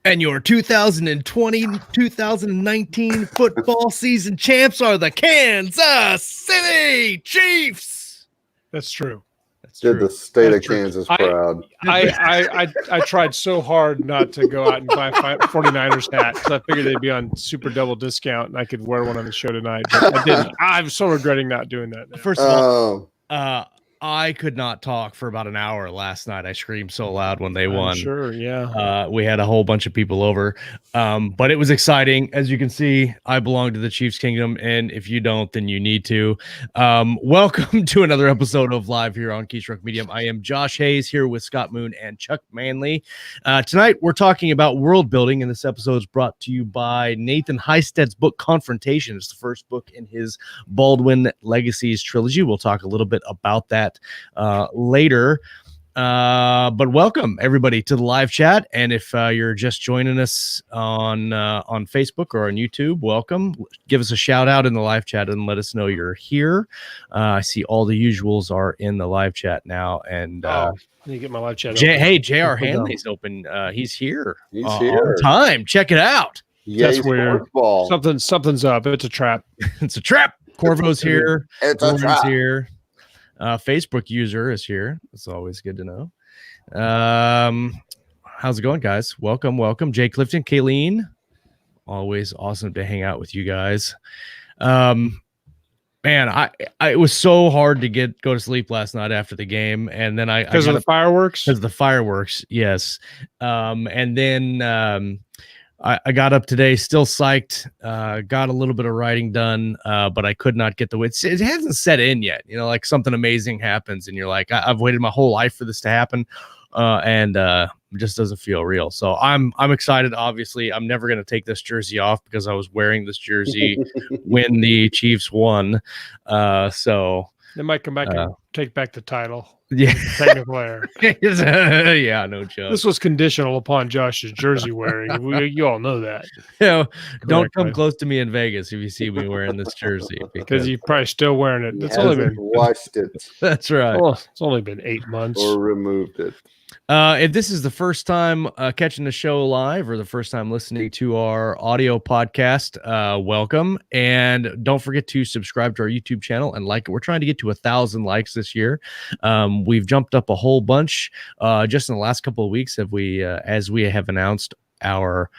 And your 2020-2019 football season champs are the Kansas City Chiefs. That's true. Did the state of Kansas proud. I tried so hard not to go out and buy 49ers hat because I figured they'd be on super double discount and I could wear one on the show tonight. But I didn't. I'm so regretting not doing that now. First of all, I could not talk for about an hour last night. I screamed so loud when they won. Sure, yeah. We had a whole bunch of people over, but it was exciting. As you can see, I belong to the Chiefs Kingdom, and if you don't, then you need to. Welcome to another episode of Live here on Keystroke Medium. I am Josh Hayes here with Scott Moon and Chuck Manley. Tonight, we're talking about world building, and this episode is brought to you by Nathan Hystad's book, Confrontation. It's the first book in his Baldwin Legacies trilogy. We'll talk a little bit about that later, but welcome everybody to the live chat. And if you're just joining us on Facebook or on YouTube, welcome. Give us a shout out in the live chat and let us know you're here. I see all the usuals are in the live chat now, and let me get my live chat open. Hey, JR Hanley's open. He's here. He's here on time. Check it out. That's weird. Something's up. It's a trap. It's a trap. Corvo's here. It's a trap. Here. Facebook user is here. It's always good to know. How's it going, guys? Welcome. Jay Clifton, Kayleen. Always awesome to hang out with you guys. Man, it was so hard to go to sleep last night after the game, and then because of the fireworks. Because of the fireworks, yes. And then I got up today, still psyched, got a little bit of writing done, but I could not get it hasn't set in yet. You know, like something amazing happens and you're like, I've waited my whole life for this to happen. And it just doesn't feel real. So I'm excited. Obviously, I'm never going to take this jersey off because I was wearing this jersey when the Chiefs won. So they might come back and take back the title. Yeah, technical error. Yeah, no joke. This was conditional upon Josh's jersey wearing. You all know that. Don't come close to me in Vegas if you see me wearing this jersey because you're probably still wearing it. It's only been washed it. That's right. Well, it's only been 8 months or removed it. If this is the first time catching the show live or the first time listening to our audio podcast, welcome. And don't forget to subscribe to our YouTube channel and like it. We're trying to get to 1,000 likes this year. We've jumped up a whole bunch just in the last couple of weeks. As we have announced our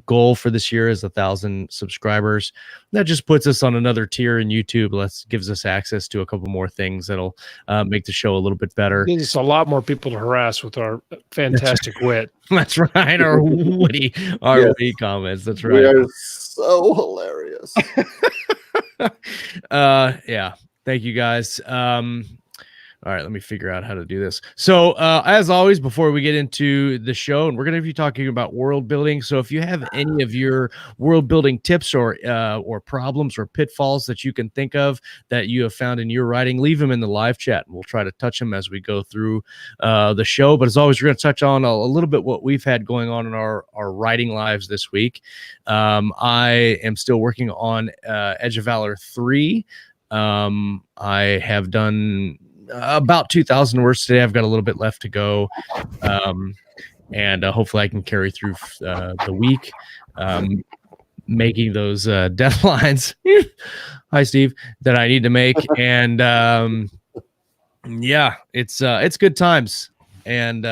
goal for this year is 1,000 subscribers. That just puts us on another tier in YouTube. Gives us access to a couple more things that'll make the show a little bit better. There's a lot more people to harass with our fantastic wit. That's right. Our witty comments. That's right. We are so hilarious. Yeah. Thank you guys. All right, let me figure out how to do this. So, as always, before we get into the show, and we're going to be talking about world building. So, if you have any of your world building tips or problems or pitfalls that you can think of that you have found in your writing, leave them in the live chat, and we'll try to touch them as we go through the show. But as always, we're going to touch on a little bit what we've had going on in our writing lives this week. I am still working on Edge of Valor 3. I have done about 2,000 words today. I've got a little bit left to go, and hopefully I can carry through the week, making those deadlines. Hi, Steve, that I need to make, and yeah, it's good times. And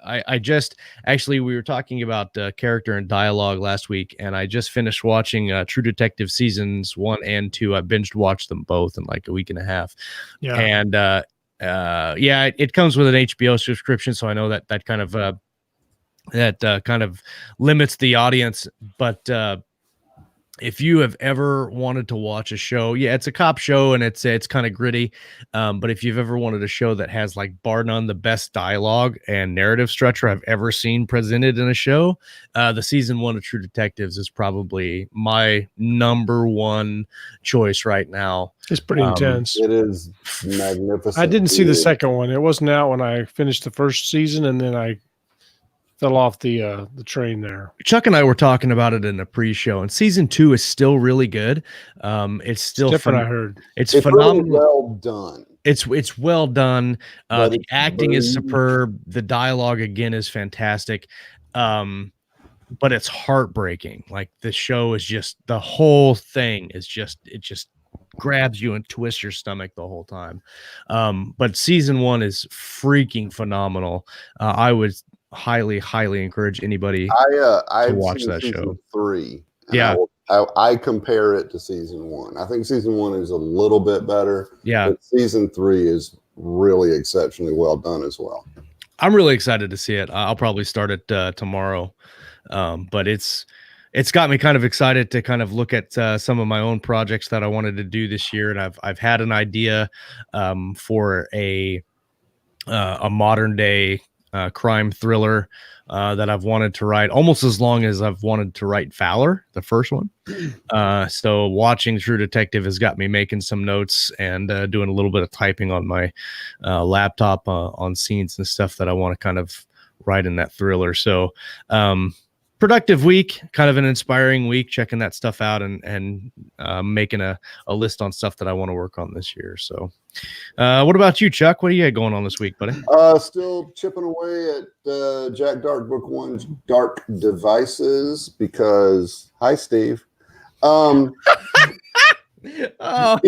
I just actually we were talking about character and dialogue last week, and I just finished watching True Detective seasons 1 and 2. I binged watched them both in like a week and a half. Yeah, and it comes with an HBO subscription, so I know that kind of limits the audience, but. If you have ever wanted to watch a show, it's a cop show and it's kind of gritty. But if you've ever wanted a show that has like bar none the best dialogue and narrative structure I've ever seen presented in a show, the season 1 of True Detectives is probably my number one choice right now. It's pretty intense. It is magnificent. I didn't see the second one. It wasn't out when I finished the first season, and then I fell off the train there. Chuck and I were talking about it in a pre-show, and season 2 is still really good. It's still different. I heard it's phenomenal. Really well done. It's well done. The acting is superb. The dialogue again is fantastic. but it's heartbreaking. Like the show is just, the whole thing is just, it just grabs you and twists your stomach the whole time. But season 1 is freaking phenomenal. I would highly encourage anybody I've watch seen that season show. 3. And Yeah. I compare it to season 1. I think season 1 is a little bit better. Yeah. But season 3 is really exceptionally well done as well. I'm really excited to see it. I'll probably start it tomorrow. But it's got me kind of excited to kind of look at some of my own projects that I wanted to do this year. And I've had an idea for a modern day crime thriller that I've wanted to write almost as long as I've wanted to write Valor, the first one. So watching True Detective has got me making some notes and doing a little bit of typing on my laptop on scenes and stuff that I want to kind of write in that thriller. So productive week, kind of an inspiring week, checking that stuff out and making a list on stuff that I want to work on this year. So what about you, Chuck? What do you got going on this week, buddy? Still chipping away at Jack Dark Book 1's Dark Devices because, hi, Steve. Oh But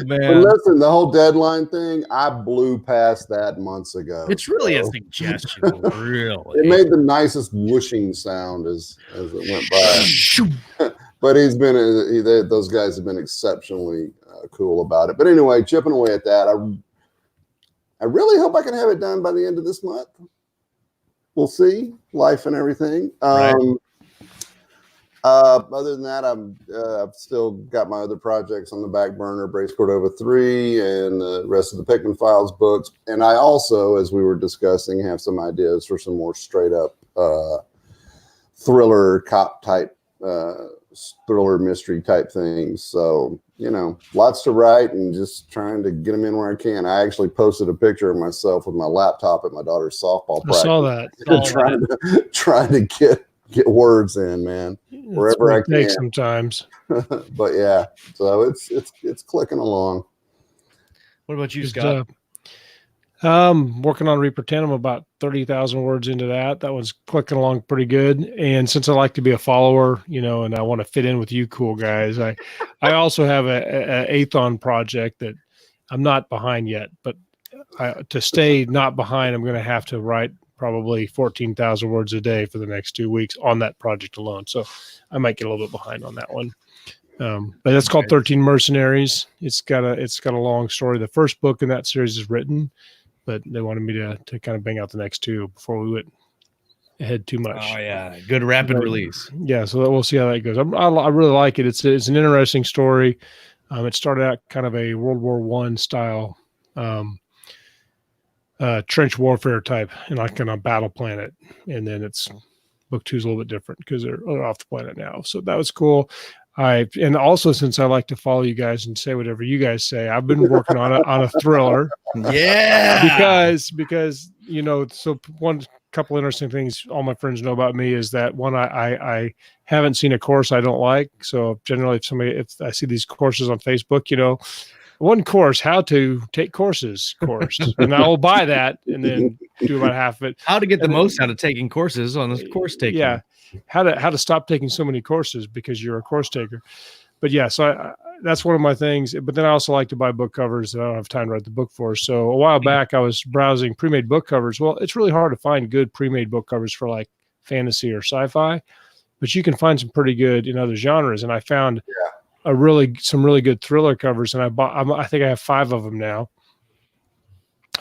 man. listen, the whole deadline thing, I blew past that months ago. It's really a suggestion, really. It made the nicest whooshing sound as it went by. But those guys have been exceptionally cool about it. But anyway, chipping away at that. I really hope I can have it done by the end of this month. We'll see, life and everything. Right. Other than that, I've still got my other projects on the back burner, Brace Cordova 3 and the rest of the Pickman Files books. And I also, as we were discussing, have some ideas for some more straight up thriller cop type, thriller mystery type things. So, lots to write and just trying to get them in where I can. I actually posted a picture of myself with my laptop at my daughter's softball practice. I saw that. Trying to get words in, man, wherever I can. Sometimes. But yeah, so it's clicking along. What about you, Scott? Working on Reaper 10. I'm about 30,000 words into that. That one's clicking along pretty good. And since I like to be a follower, and I want to fit in with you cool guys, I also have a Athon project that I'm not behind yet, but to stay not behind, I'm going to have to write probably 14,000 words a day for the next 2 weeks on that project alone. So I might get a little bit behind on that one. But that's called 13 Mercenaries. It's got a long story. The first book in that series is written, but they wanted me to kind of bang out the next 2 before we went ahead too much. Oh yeah, good rapid release. Yeah, so we'll see how that goes. I really like it. It's an interesting story. It started out kind of a World War I style trench warfare type and like on a battle planet, and then it's book 2 is a little bit different because they're off the planet now. So that was cool. And also, since I like to follow you guys and say whatever you guys say, I've been working on a thriller. Yeah, because so one couple interesting things all my friends know about me is that one, I haven't seen a course I don't like. So generally, if I see these courses on Facebook, one course, how to take courses course, and I will buy that and then do about half of it. How to get the most out of taking courses on this course taking. Yeah. How to stop taking so many courses because you're a course taker. But yeah, so that's one of my things. But then I also like to buy book covers that I don't have time to write the book for. So a while back I was browsing pre-made book covers. Well, it's really hard to find good pre-made book covers for like fantasy or sci-fi, but you can find some pretty good in other genres. And I found some really good thriller covers, and I think I have 5 of them now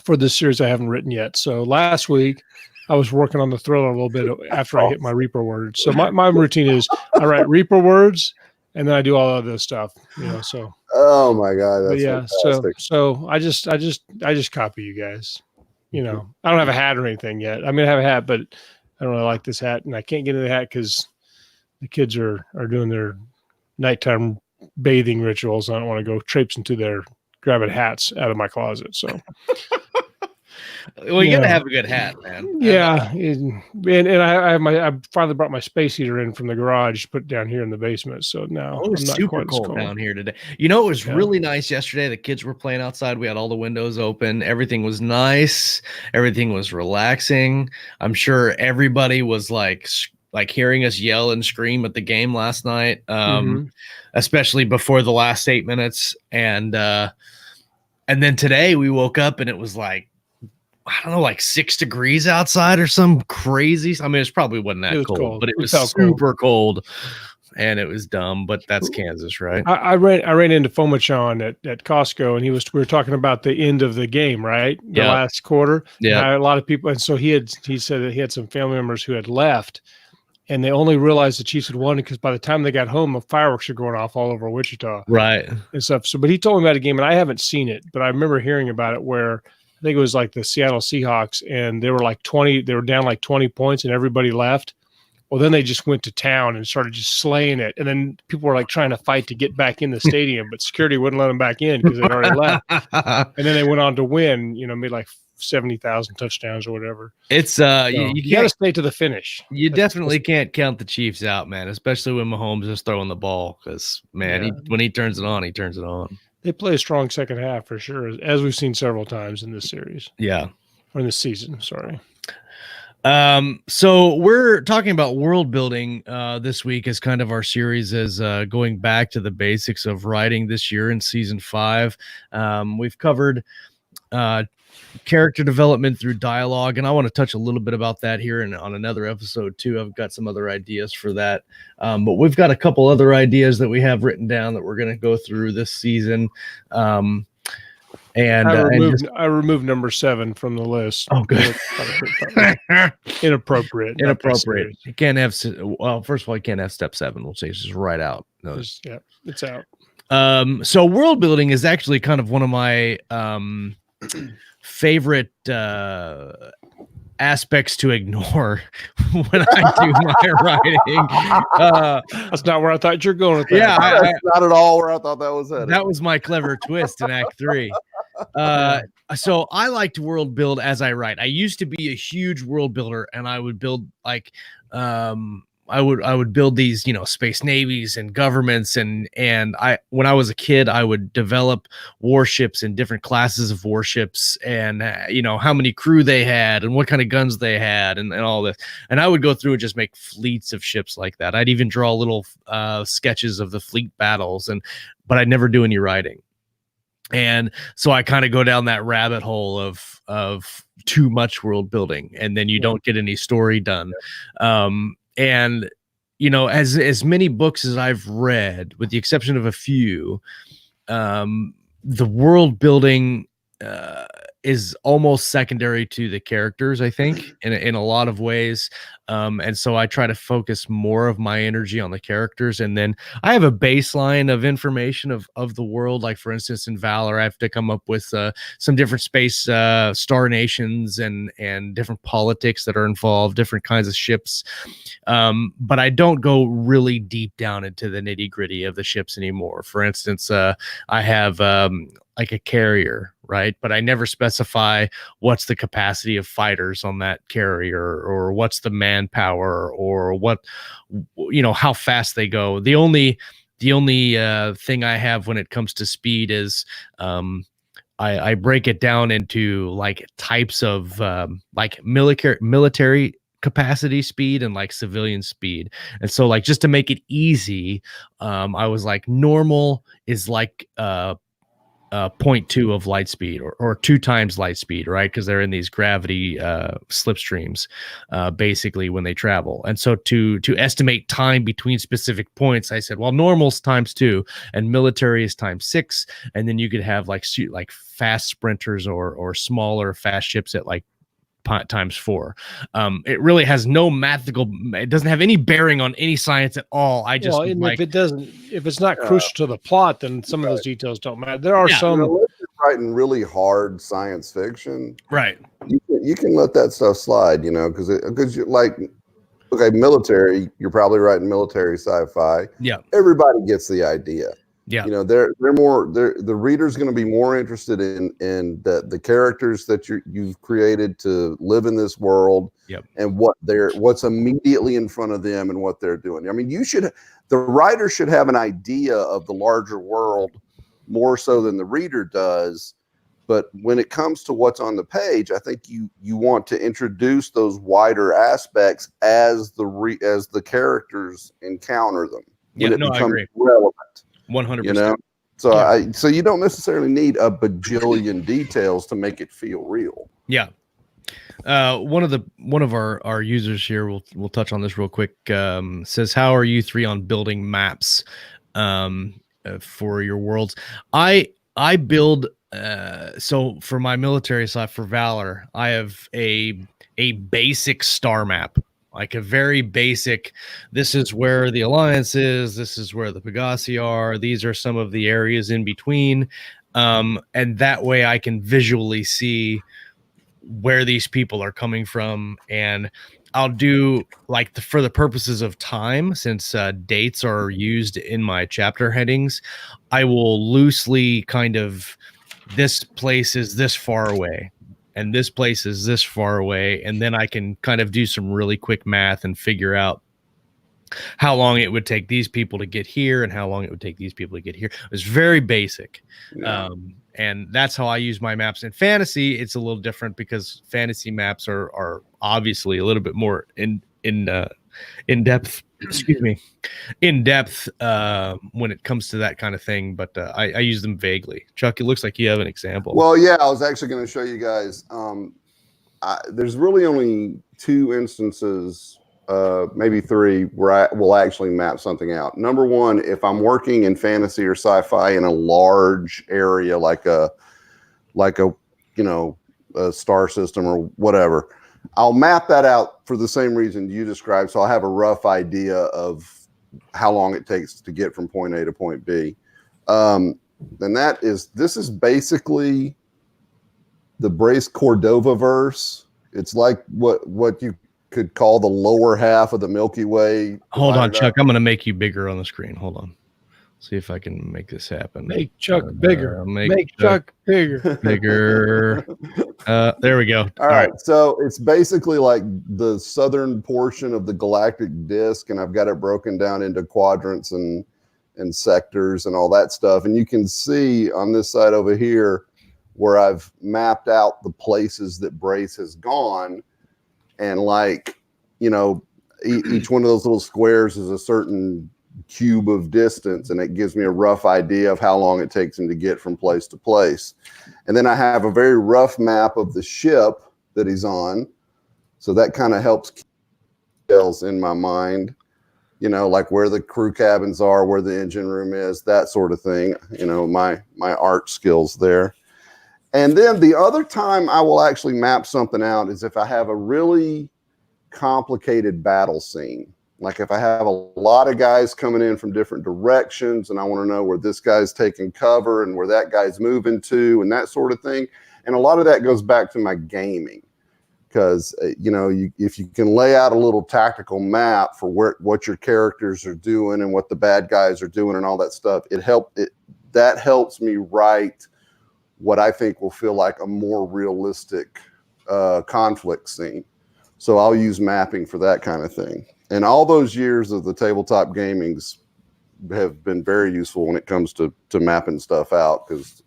for this series I haven't written yet. So last week I was working on the thriller a little bit after I hit my Reaper words. So my routine is I write Reaper words and then I do all of this stuff, so. Oh my God. That's fantastic. So I just copy you guys, I don't have a hat or anything yet. I'm going to have a hat, but I don't really like this hat and I can't get into the hat because the kids are doing their nighttime bathing rituals. I don't want to go traipsing to their grabbing hats out of my closet. So. Well, you gotta have a good hat, man. Yeah, and I finally brought my space heater in from the garage, put it down here in the basement. So now it was super cold down here today. It was really nice yesterday. The kids were playing outside. We had all the windows open. Everything was nice. Everything was relaxing. I'm sure everybody was like like hearing us yell and scream at the game last night, Mhm. especially before the last 8 minutes. And then today we woke up and it was like, I don't know, like 6 degrees outside or some crazy. I mean, it probably wasn't that cold, but it was super cold. And it was dumb, but that's Kansas, right? I ran into Fomachon at Costco, and we were talking about the end of the game, right? The last quarter. Yeah. A lot of people, and so he said that he had some family members who had left, and they only realized the Chiefs had won because by the time they got home, the fireworks are going off all over Wichita, right, and stuff. So, but he told me about a game, and I haven't seen it, but I remember hearing about it where I think it was like the Seattle Seahawks, and they were like 20, they were down like 20 points, and everybody left. Well, then they just went to town and started just slaying it. And then people were like trying to fight to get back in the stadium, but security wouldn't let them back in because they'd already left. And then they went on to win, made like 70,000 touchdowns or whatever. It's so you got to stay to the finish. You definitely can't count the Chiefs out, man, especially when Mahomes is throwing the ball because, man, when he turns it on, he turns it on. They play a strong second half for sure, as we've seen several times in this series. Yeah. Or in this season, sorry. So we're talking about world building this week as kind of our series is going back to the basics of writing this year in season 5. We've covered character development through dialogue, and I want to touch a little bit about that here and on another episode too. I've got some other ideas for that, but we've got a couple other ideas that we have written down that we're going to go through this season. And I removed number 7 from the list. Oh, good. Inappropriate. You can't have. Well, first of all, you can't have step 7. We'll say it's just right out. No, it's out. So world building is actually kind of one of my favorite aspects to ignore when I do my writing. That's not where I thought you're going with that. Yeah, that's not at all where I thought that was headed. That was my clever twist in Act 3. So I like to world build as I write. I used to be a huge world builder, and I would build like I would build these, space navies and governments, and when I was a kid, I would develop warships and different classes of warships, and how many crew they had and what kind of guns they had, and all this. And I would go through and just make fleets of ships like that. I'd even draw little sketches of the fleet battles, but I'd never do any writing. And so I kind of go down that rabbit hole of too much world building, and then you don't get any story done. And as many books as I've read, with the exception of a few, the world building is almost secondary to the characters, I think, in a lot of ways. And so I try to focus more of my energy on the characters. And then I have a baseline of information of the world. Like, for instance, in Valor, I have to come up with some different space star nations and different politics that are involved, different kinds of ships. But I don't go really deep down into the nitty gritty of the ships anymore. For instance, I have like a carrier, right? But I never specify what's the capacity of fighters on that carrier, or what's the manpower, or what, how fast they go. The only thing I have when it comes to speed is I break it down into like types of like military capacity speed and like civilian speed. And so, like, just to make it easy, I was like, normal is like 0.2 of light speed, or 2 times light speed, right? Because they're in these gravity slipstreams basically when they travel. And so to estimate time between specific points, I said, well, normal's times 2 and military is times 6. And then you could have like fast sprinters or smaller fast ships at like times 4. It really has no it doesn't have any bearing on any science at all. I just if it's not crucial to the plot, then some of those details don't matter. There are some unless you're writing really hard science fiction, right? You can let that stuff slide, because you're like, okay, military, you're probably writing military sci-fi. Yeah, everybody gets the idea. Yeah, the reader's going to be more interested in the characters that you've created to live in this world, and what's immediately in front of them and what they're doing. I mean, the writer should have an idea of the larger world more so than the reader does, But when it comes to what's on the page, I think you want to introduce those wider aspects as the characters encounter them. Yeah, When it I becomes agree. relevant. 100%. You know? So you don't necessarily need a bajillion details to make it feel real. Yeah. One of our users here, we'll touch on this real quick, says, how are you three on building maps for your worlds? I build so for my military side, for Valor, I have a basic star map, like a very basic, this is where the Alliance is, this is where the Pegasi are, these are some of the areas in between, and that way I can visually see where these people are coming from. And I'll do, like, for the purposes of time, since dates are used in my chapter headings, I will loosely kind of, this place is this far away and this place is this far away, and then I can kind of do some really quick math and figure out how long it would take these people to get here and how long it would take these people to get here. It was very basic. Yeah. And that's how I use my maps. In fantasy, it's a little different because fantasy maps are obviously a little bit more in depth. Excuse me, in depth when it comes to that kind of thing. But I use them vaguely. Chuck, it looks like you have an example. Well, yeah, I was actually going to show you guys. There's really only 2 instances, maybe 3, where I will actually map something out. Number one, if I'm working in fantasy or sci-fi in a large area, like a a star system or whatever, I'll map that out for the same reason you described. So I'll have a rough idea of how long it takes to get from point A to point B. And this is basically the Brace Cordova verse. It's like what you could call the lower half of the Milky Way. Hold on, Chuck. I'm going to make you bigger on the screen. Hold on. See if I can make this happen. Make Chuck bigger. Make Chuck bigger. Bigger. There we go. All right. So it's basically like the southern portion of the galactic disk, and I've got it broken down into quadrants and sectors and all that stuff. And you can see on this side over here where I've mapped out the places that Brace has gone. And each one of those little squares is a certain cube of distance, and it gives me a rough idea of how long it takes him to get from place to place. And then I have a very rough map of the ship that he's on. So that kind of helps keep details in my mind, like where the crew cabins are, where the engine room is, that sort of thing, my art skills there. And then the other time I will actually map something out is if I have a really complicated battle scene. Like if I have a lot of guys coming in from different directions and I want to know where this guy's taking cover and where that guy's moving to and that sort of thing. And a lot of that goes back to my gaming, because, if you can lay out a little tactical map for what your characters are doing and what the bad guys are doing and all that stuff, that helps me write what I think will feel like a more realistic conflict scene. So I'll use mapping for that kind of thing. And all those years of the tabletop gamings have been very useful when it comes to mapping stuff out, because,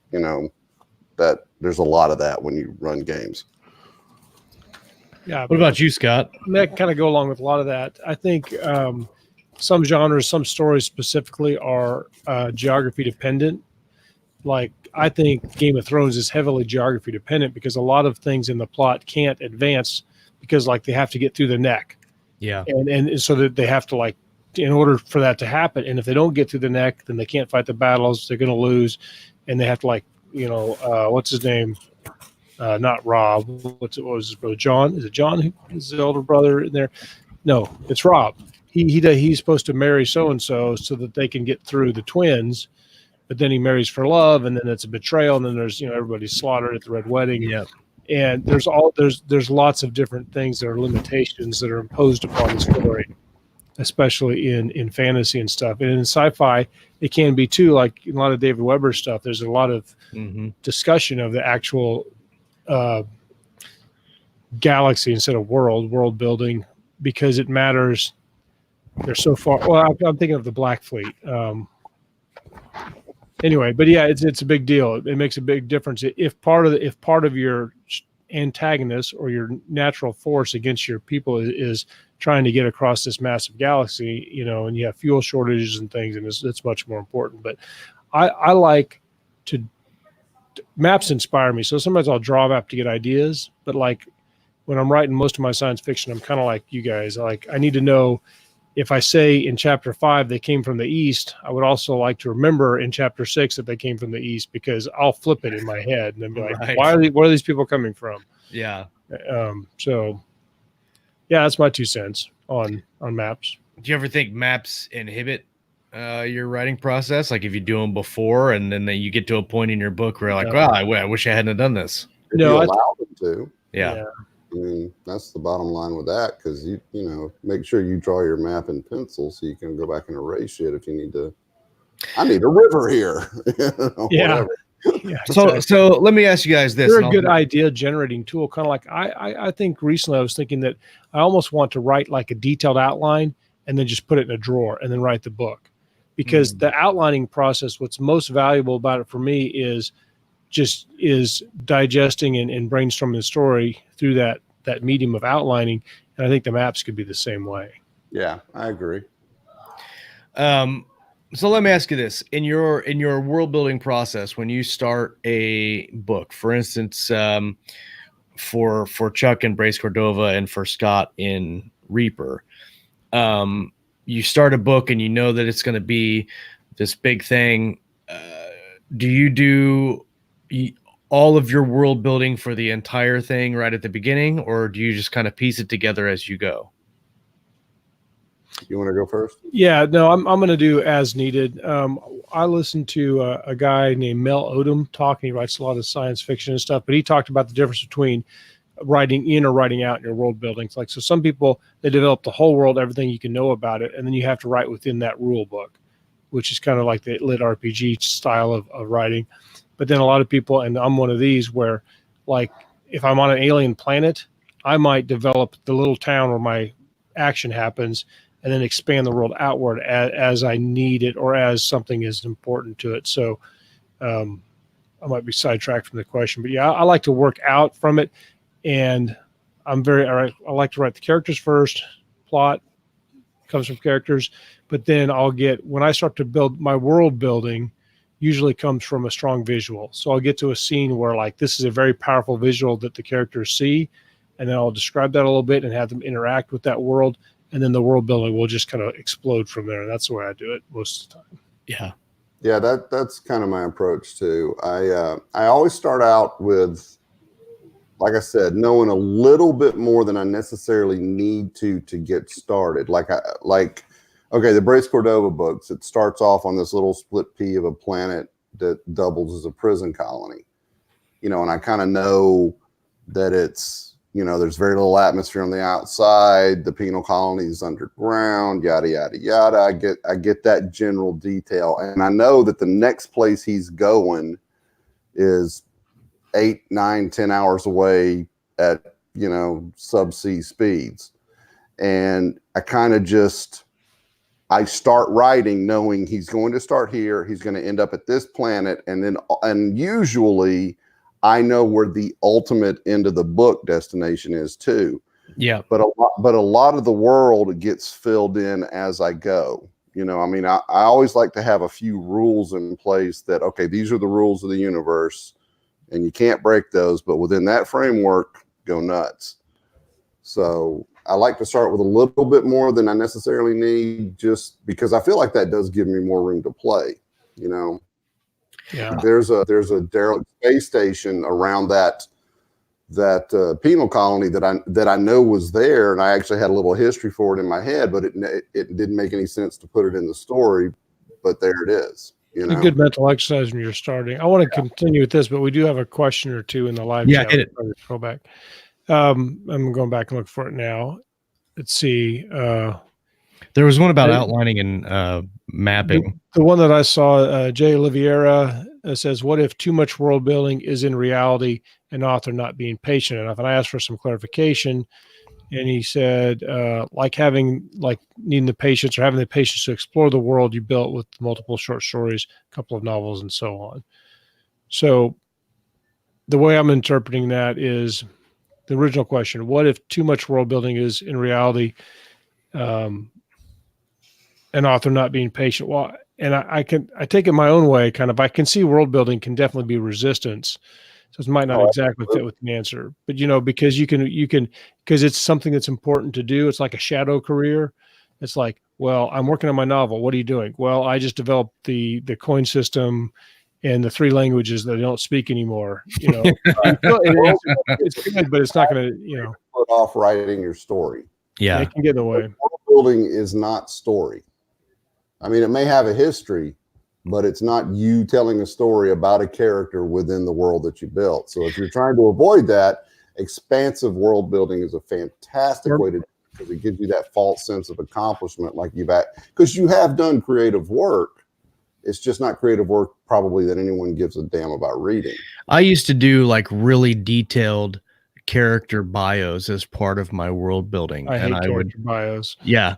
that there's a lot of that when you run games. Yeah. What about you, Scott? That kind of go along with a lot of that. I think some genres, some stories specifically are geography dependent. Like, I think Game of Thrones is heavily geography dependent because a lot of things in the plot can't advance because, they have to get through the neck. Yeah. And so that they have to, in order for that to happen. And if they don't get through the neck, then they can't fight the battles. They're going to lose. And they have to, what's his name? Not Rob. What was his brother? John? Is it John who is the older brother in there? No, it's Rob. He's supposed to marry so-and-so so that they can get through the twins. But then he marries for love, and then it's a betrayal, and then there's everybody's slaughtered at the Red Wedding. Yeah. And there's lots of different things that are limitations that are imposed upon the story, especially in fantasy and stuff. And in sci-fi, it can be too, like a lot of David Weber stuff. There's a lot of discussion of the actual galaxy instead of world building, because it matters. They're so far. Well, I'm thinking of the Black Fleet. Anyway, but yeah, it's a big deal. It makes a big difference if part of your antagonist or your natural force against your people is trying to get across this massive galaxy, and you have fuel shortages and things, and it's much more important. But I like to maps inspire me. So sometimes I'll draw a map to get ideas, but like when I'm writing most of my science fiction, I'm kind of like you guys. I need to know if I say in chapter 5 they came from the east, I would also like to remember in chapter 6 that they came from the east, because I'll flip it in my head and then be like, Right. where are these people coming from? Yeah. So yeah, that's my 2 cents on maps. Do you ever think maps inhibit your writing process? Like if you do them before and then you get to a point in your book where you're like, wow, I wish I hadn't done this. If you allow them to. Yeah. I mean, that's the bottom line with that, because you make sure you draw your map in pencil so you can go back and erase it if you need to. I need a river here. Yeah. Yeah. So let me ask you guys this. They're a good idea generating tool. Kind of like I think recently I was thinking that I almost want to write like a detailed outline and then just put it in a drawer and then write the book, because the outlining process, what's most valuable about it for me is digesting and brainstorming the story through that medium of outlining. And I think the maps could be the same way. Yeah, I agree. So let me ask you this: in your world building process, when you start a book, for instance, for Chuck and Brace Cordova and for Scott in Reaper, you start a book and you know that it's going to be this big thing. Do you do all of your world building for the entire thing right at the beginning, or do you just kind of piece it together as you go? You want to go first? Yeah, no, I'm going to do as needed. I listened to a guy named Mel Odom talk, and he writes a lot of science fiction and stuff, but he talked about the difference between writing in or writing out in your world buildings. Like, so some people, they develop the whole world, everything you can know about it, and then you have to write within that rule book, which is kind of like the lit RPG style of writing. But then a lot of people, and I'm one of these, where like if I'm on an alien planet, I might develop the little town where my action happens and then expand the world outward as I need it or as something is important to it. So I might be sidetracked from the question, but yeah, I like to work out from it. And I like to write the characters first. Plot comes from characters, but then when I start to build my world building, usually comes from a strong visual. So I'll get to a scene where like, this is a very powerful visual that the characters see. And then I'll describe that a little bit and have them interact with that world. And then the world building will just kind of explode from there. That's the way I do it most of the time. Yeah. Yeah. That's kind of my approach too. I always start out with, like I said, knowing a little bit more than I necessarily need to get started. Okay, the Brace Cordova books, it starts off on this little split pea of a planet that doubles as a prison colony, and I kind of know that it's, there's very little atmosphere on the outside. The penal colony is underground, yada, yada, yada. I get that general detail. And I know that the next place he's going is 8, 9, 10 hours away at, subsea speeds. And I start writing knowing he's going to start here. He's going to end up at this planet. And usually I know where the ultimate end of the book destination is too. Yeah. But a lot of the world gets filled in as I go. I always like to have a few rules in place that, okay, these are the rules of the universe and you can't break those, but within that framework, go nuts. So I like to start with a little bit more than I necessarily need, just because I feel like that does give me more room to play. Yeah. There's a derelict space station around that penal colony that I know was there, and I actually had a little history for it in my head, but it didn't make any sense to put it in the story. But there it is. A good mental exercise when you're starting. I want to continue with this, but we do have a question or two in the live chat. Hit it. Go back. I'm going back and look for it now. Let's see. There was one about outlining and mapping. The one that I saw, Jay Oliveira says, what if too much world building is in reality an author not being patient enough? And I asked for some clarification. And he said, like needing the patience or having the patience to explore the world you built with multiple short stories, a couple of novels, and so on. So the way I'm interpreting that is the original question: what if too much world building is in reality an author not being patient? Well, and I take it my own way, kind of. I can see world building can definitely be resistance. So it might not exactly fit with the answer, but because you can because it's something that's important to do. It's like a shadow career. It's like, well, I'm working on my novel. What are you doing? Well, I just developed the coin system and the 3 languages that I don't speak anymore. It's good, but it's not going to, put off writing your story. Yeah, it can get in the way. World building is not story. I mean, it may have a history, but it's not you telling a story about a character within the world that you built. So if you're trying to avoid that, expansive world building is a fantastic way to do it, because it gives you that false sense of accomplishment, like because you have done creative work. It's just not creative work probably that anyone gives a damn about reading. I used to do like really detailed character bios as part of my world building. I hate character bios. Yeah.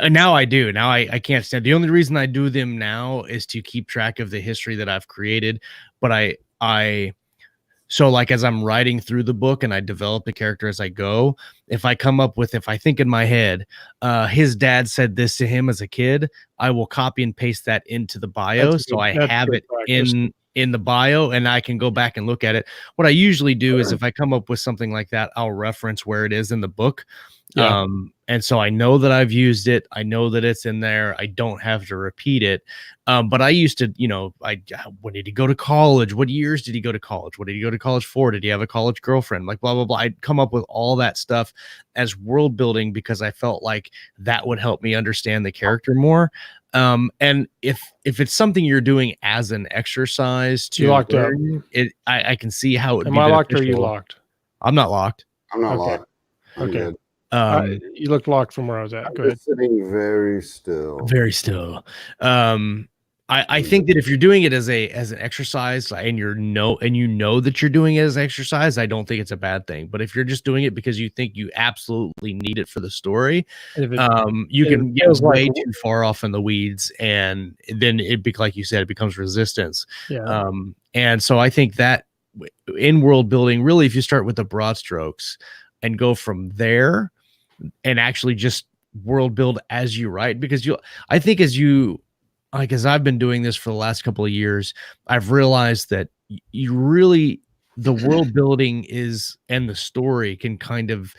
Now I do. Now I can't stand. The only reason I do them now is to keep track of the history that I've created. But so like as I'm writing through the book and I develop the character as I go, if I think in my head, his dad said this to him as a kid, I will copy and paste that into the bio. So I have it in the bio and I can go back and look at it. What I usually do is if I come up with something like that, I'll reference where it is in the book. Yeah. And so I know that I've used it. I know that it's in there. I don't have to repeat it. But I used to, when did he go to college? What years did he go to college? What did he go to college for? Did he have a college girlfriend? Like blah, blah, blah. I'd come up with all that stuff as world building because I felt like that would help me understand the character more. And if it's something you're doing as an exercise to locked up. I can see how it would Am be I locked or are you beneficial. locked? I'm not locked. I'm not Okay. locked. I'm Okay. good. You looked locked from where I was at. Go ahead. Sitting very still. Very still. I think that if you're doing it as an exercise and you know that you're doing it as exercise, I don't think it's a bad thing. But if you're just doing it because you think you absolutely need it for the story, you can get way too far off in the weeds, and then like you said, it becomes resistance. Yeah. And so I think that in world building, really, if you start with the broad strokes and go from there and actually just world build as you write, because I think as I've been doing this for the last couple of years, I've realized that the world building and the story can kind of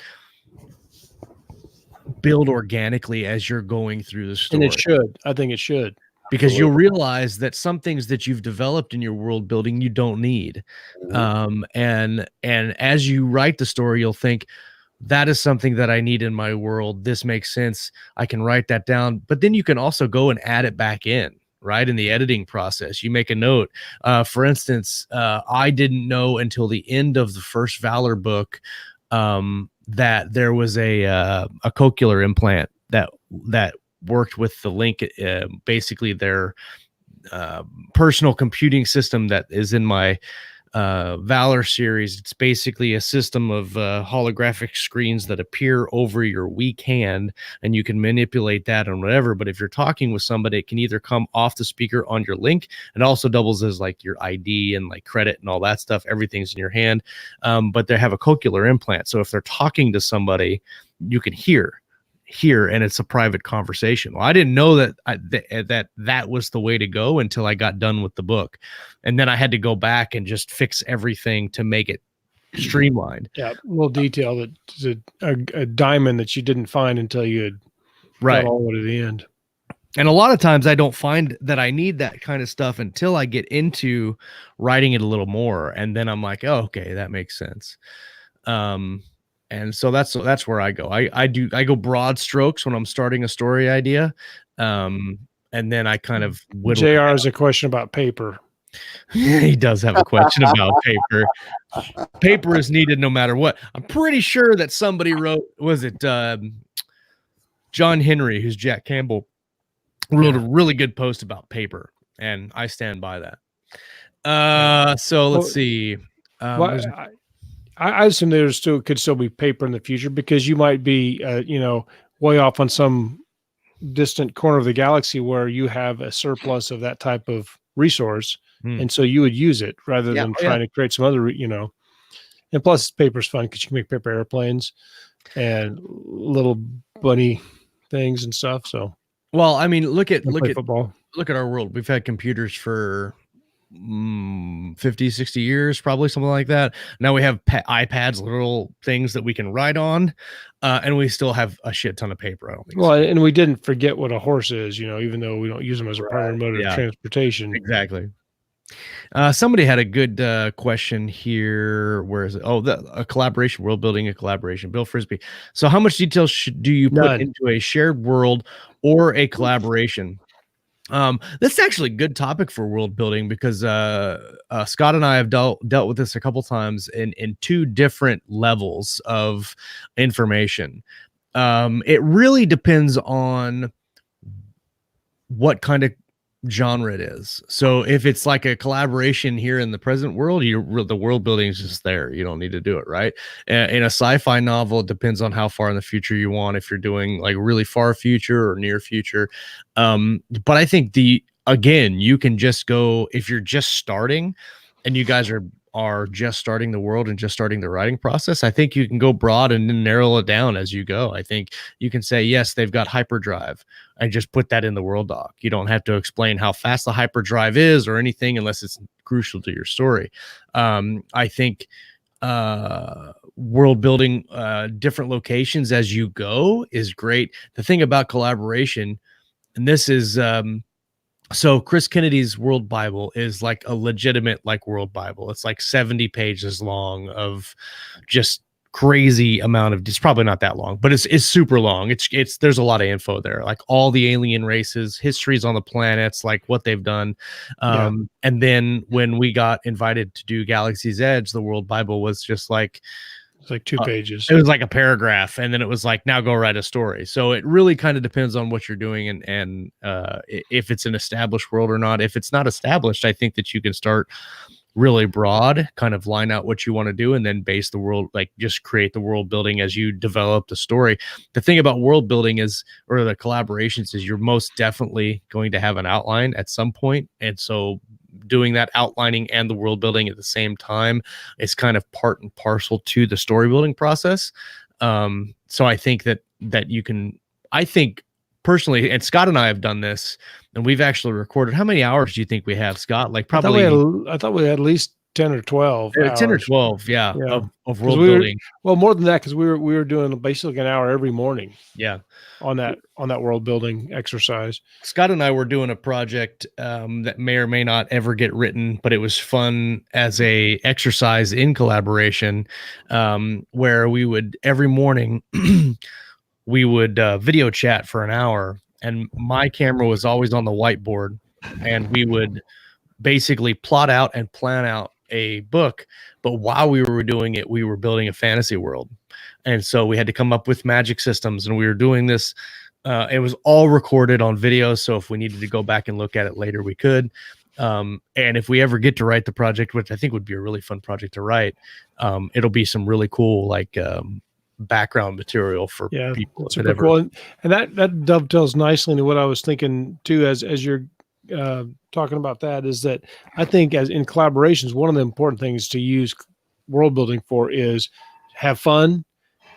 build organically as you're going through the story. And it should. I think it should. Because you'll realize that some things that you've developed in your world building, you don't need. And as you write the story, you'll think, that is something that I need in my world. This makes sense. I can write that down. But then you can also go and add it back in, right? In the editing process, you make a note. For instance, I didn't know until the end of the first Valor book that there was a cochlear implant that worked with the link, basically their personal computing system that is in my Valor series. It's basically a system of holographic screens that appear over your weak hand, and you can manipulate that and whatever. But if you're talking with somebody, it can either come off the speaker on your link, and also doubles as like your ID and like credit and all that stuff. Everything's in your hand. But they have a cochlear implant, so if they're talking to somebody, you can hear, and it's a private conversation. Well, I didn't know that was the way to go until I got done with the book, and then I had to go back and just fix everything to make it streamlined. Yeah, a little detail that a diamond that you didn't find until you had got all the way to the end. And a lot of times I don't find that I need that kind of stuff until I get into writing it a little more, and then I'm like, oh, okay, that makes sense. And so that's where I go. I go broad strokes when I'm starting a story idea. And then I kind of JR has a question about paper. He does have a question about paper. Paper is needed no matter what. I'm pretty sure that somebody wrote, was it John Henry, who's Jack Campbell, wrote a really good post about paper, and I stand by that. So let's see. I assume there could still be paper in the future because you might be, way off on some distant corner of the galaxy where you have a surplus of that type of resource, Hmm. and so you would use it rather Yeah. than Oh, yeah. trying to create some other, And plus, paper's fun because you can make paper airplanes and little bunny things and stuff. So, Well, I mean, look at football. our world. We've had computers for 50, 60 years, probably something like that. Now we have iPads, little things that we can write on, and we still have a shit ton of paper. I don't think Well, so. and we didn't forget what a horse is, even though we don't use them as a primary mode of Yeah. transportation. Exactly. Somebody had a good question here. Where is it? Oh, a collaboration, world building, a collaboration. Bill Frisbee. So, how much detail do you put None. into a shared world or a collaboration? That's actually a good topic for world building because Scott and I have dealt with this a couple times in two different levels of information. It really depends on what kind of genre it is. So if it's like a collaboration here in the present world, the world building is just there. You don't need to do it, right? In a sci-fi novel, it depends on how far in the future you want. If you're doing like really far future or near future, but I think again, you can just go if you're just starting, and you guys are just starting the world and just starting the writing process. I think you can go broad and then narrow it down as you go. I think you can say, yes, they've got hyperdrive, and just put that in the world doc. You don't have to explain how fast the hyperdrive is or anything unless it's crucial to your story. I think world building different locations as you go is great. The thing about collaboration, and this is so Chris Kennedy's World Bible is like a legitimate like World Bible. It's like 70 pages long of just crazy amount of, it's probably not that long, but it's super long. It's there's a lot of info there, like all the alien races, histories on the planets, like what they've done. And then when we got invited to do Galaxy's Edge, the World Bible was just like, It's like 2 pages. it was like a paragraph, and then it was like, now go write a story. So it really kind of depends on what you're doing and if it's an established world or not. If it's not established, I think that you can start really broad, kind of line out what you want to do, and then base the world, like just create the world building as you develop the story. The thing about world building is, or the collaborations, is you're most definitely going to have an outline at some point. And so doing that outlining and the world building at the same time is kind of part and parcel to the story building process. So I think that you can, I think personally, and Scott and I have done this, and we've actually recorded. How many hours do you think we have, Scott? Like probably I thought we had at least 10 or 12 10 or hours. 12, Yeah. of world building. Well, more than that, because we were doing basically an hour every morning. Yeah. On that world building exercise. Scott and I were doing a project that may or may not ever get written, but it was fun as a exercise in collaboration, where we would every morning we would video chat for an hour, and my camera was always on the whiteboard, and we would basically plot out and plan out a book. But while we were doing it, we were building a fantasy world. And so we had to come up with magic systems, and we were doing this. It was all recorded on video. So if we needed to go back and look at it later, we could. And if we ever get to write the project, which I think would be a really fun project to write, it'll be some really cool, like, background material for people. Super cool. And that dovetails nicely into what I was thinking too, as you're talking about that, is that I think as in collaborations, one of the important things to use world building for is have fun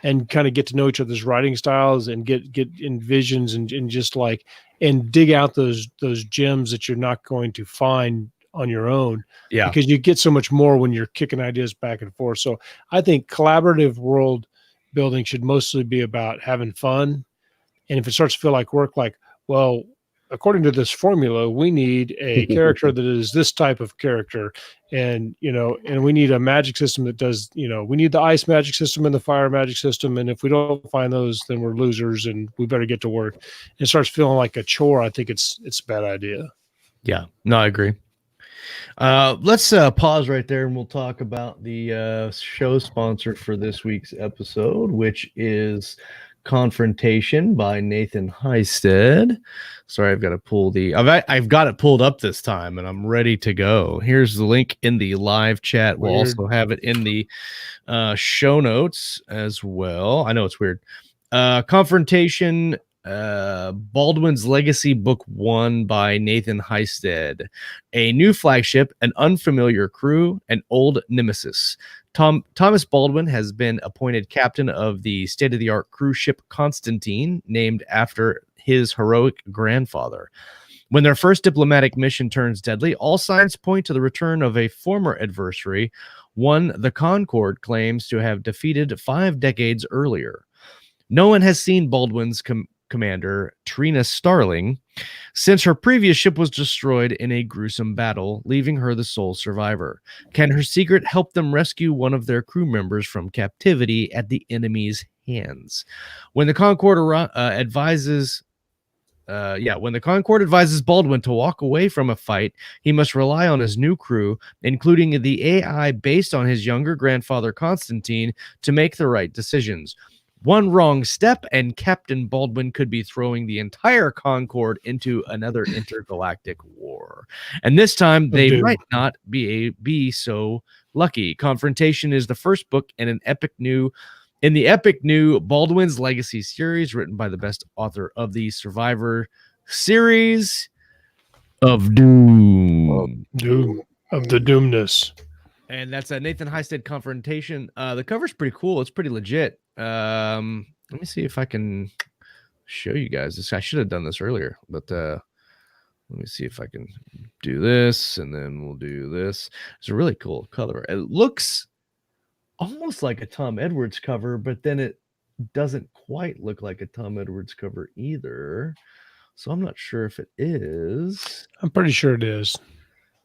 and kind of get to know each other's writing styles and get in visions and just like, and dig out those gems that you're not going to find on your own. Yeah. Because you get so much more when you're kicking ideas back and forth. So I think collaborative world building should mostly be about having fun. And if it starts to feel like work, like, well, according to this formula, we need a character that is this type of character. And, and we need a magic system that does, we need the ice magic system and the fire magic system. And if we don't find those, then we're losers and we better get to work. It starts feeling like a chore. I think it's a bad idea. Yeah, no, I agree. Let's pause right there, and we'll talk about the show sponsor for this week's episode, which is Confrontation by Nathan Hystad. Sorry, I've got to pull I've got it pulled up this time, and I'm ready to go. Here's the link in the live chat. We'll also have it in the show notes as well. I know it's weird. Confrontation, Baldwin's Legacy, Book 1 by Nathan Hystad. A new flagship, an unfamiliar crew, an old nemesis. Thomas Baldwin has been appointed captain of the state-of-the-art cruise ship Constantine, named after his heroic grandfather. When their first diplomatic mission turns deadly, all signs point to the return of a former adversary, one the Concord claims to have defeated 5 decades earlier. No one has seen Baldwin's commander, Trina Starling, since her previous ship was destroyed in a gruesome battle, leaving her the sole survivor. Can her secret help them rescue one of their crew members from captivity at the enemy's hands? When the Concord advises Baldwin to walk away from a fight, he must rely on his new crew, including the AI based on his younger grandfather Constantine, to make the right decisions. One wrong step, and Captain Baldwin could be throwing the entire Concord into another intergalactic war. And this time, they might not be so lucky. Confrontation is the first book in the epic new Baldwin's Legacy series, written by the best author of the Survivor series of Doom. Of the Doomness. And that's a Nathan Hystad Confrontation. The cover's pretty cool. It's pretty legit. Let me see if I can show you guys this. I should have done this earlier, but let me see if I can do this, and then we'll do this. It's a really cool color. It looks almost like a Tom Edwards cover, but then it doesn't quite look like a Tom Edwards cover either. So I'm not sure if it is. I'm pretty sure it is.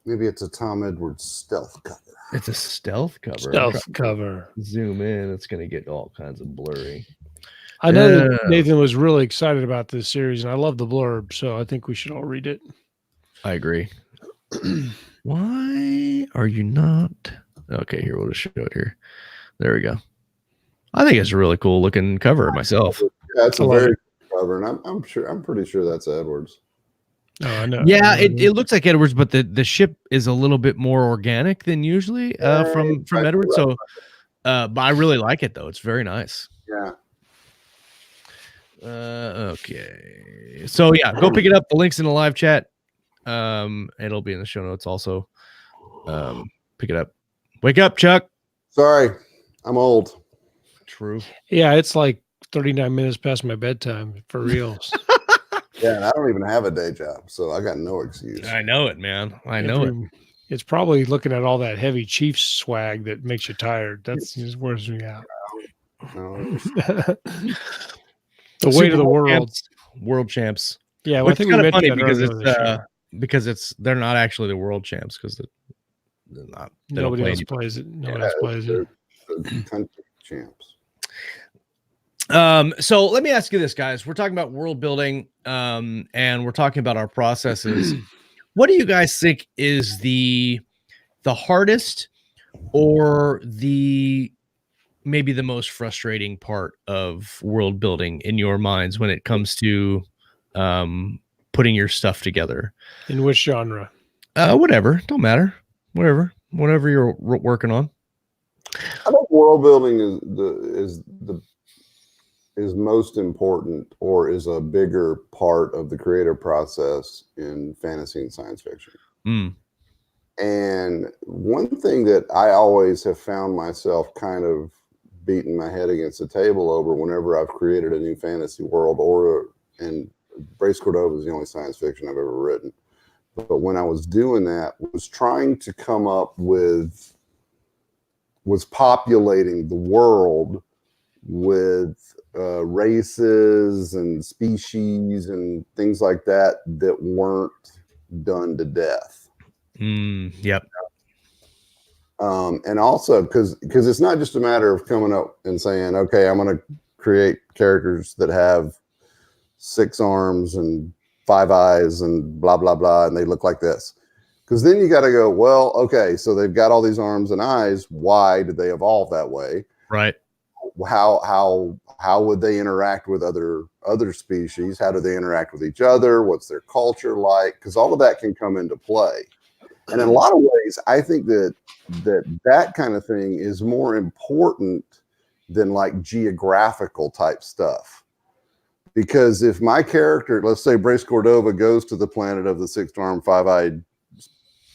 Maybe it's a Tom Edwards stealth cover. It's a stealth cover. Stealth cover. Zoom in. It's going to get all kinds of blurry. I know that Nathan was really excited about this series, and I love the blurb, so I think we should all read it. I agree. Why are you not? Okay, here, we'll just show it here. There we go. I think it's a really cool looking cover myself. Yeah, it's a very cool cover, and I'm pretty sure that's Edwards. Oh, I know. Yeah, it looks like Edwards, but the ship is a little bit more organic than usually from Edwards. So, but I really like it though. It's very nice. Yeah. Okay. So yeah, go pick it up. The link's in the live chat. It'll be in the show notes also. Pick it up. Wake up, Chuck. Sorry, I'm old. True. Yeah, it's like 39 minutes past my bedtime for reals. Yeah, and I don't even have a day job, so I got no excuse. I know it, man. I know it. It's probably looking at all that heavy Chiefs swag that makes you tired. That's just wears me out. No. The weight of the world. World champs. Yeah, well, I think we mentioned that because they're not actually the world champs because they're not. Nobody else plays it. Nobody else plays it. The country champs. So let me ask you this, guys. We're talking about world building, and we're talking about our processes. What do you guys think is the hardest or maybe the most frustrating part of world building in your minds when it comes to putting your stuff together? In which genre? Whatever, don't matter. Whatever you're working on. I think world building is most important, or is a bigger part of the creative process in fantasy and science fiction. And one thing that I always have found myself kind of beating my head against the table over whenever I've created a new fantasy world, and Brace Cordova is the only science fiction I've ever written. But when I was doing that, was trying to come up was populating the world with races and species and things like that weren't done to death. Yep. And also because it's not just a matter of coming up and saying, okay, I'm going to create characters that have 6 arms and 5 eyes and blah, blah, blah, and they look like this. Because then you got to go, well, okay, so they've got all these arms and eyes. Why did they evolve that way? Right. how would they interact with other species? How do they interact with each other? What's their culture like? Because all of that can come into play. And in a lot of ways, I think that kind of thing is more important than like geographical type stuff. Because if my character, let's say Brace Cordova, goes to the planet of the six-armed, five-eyed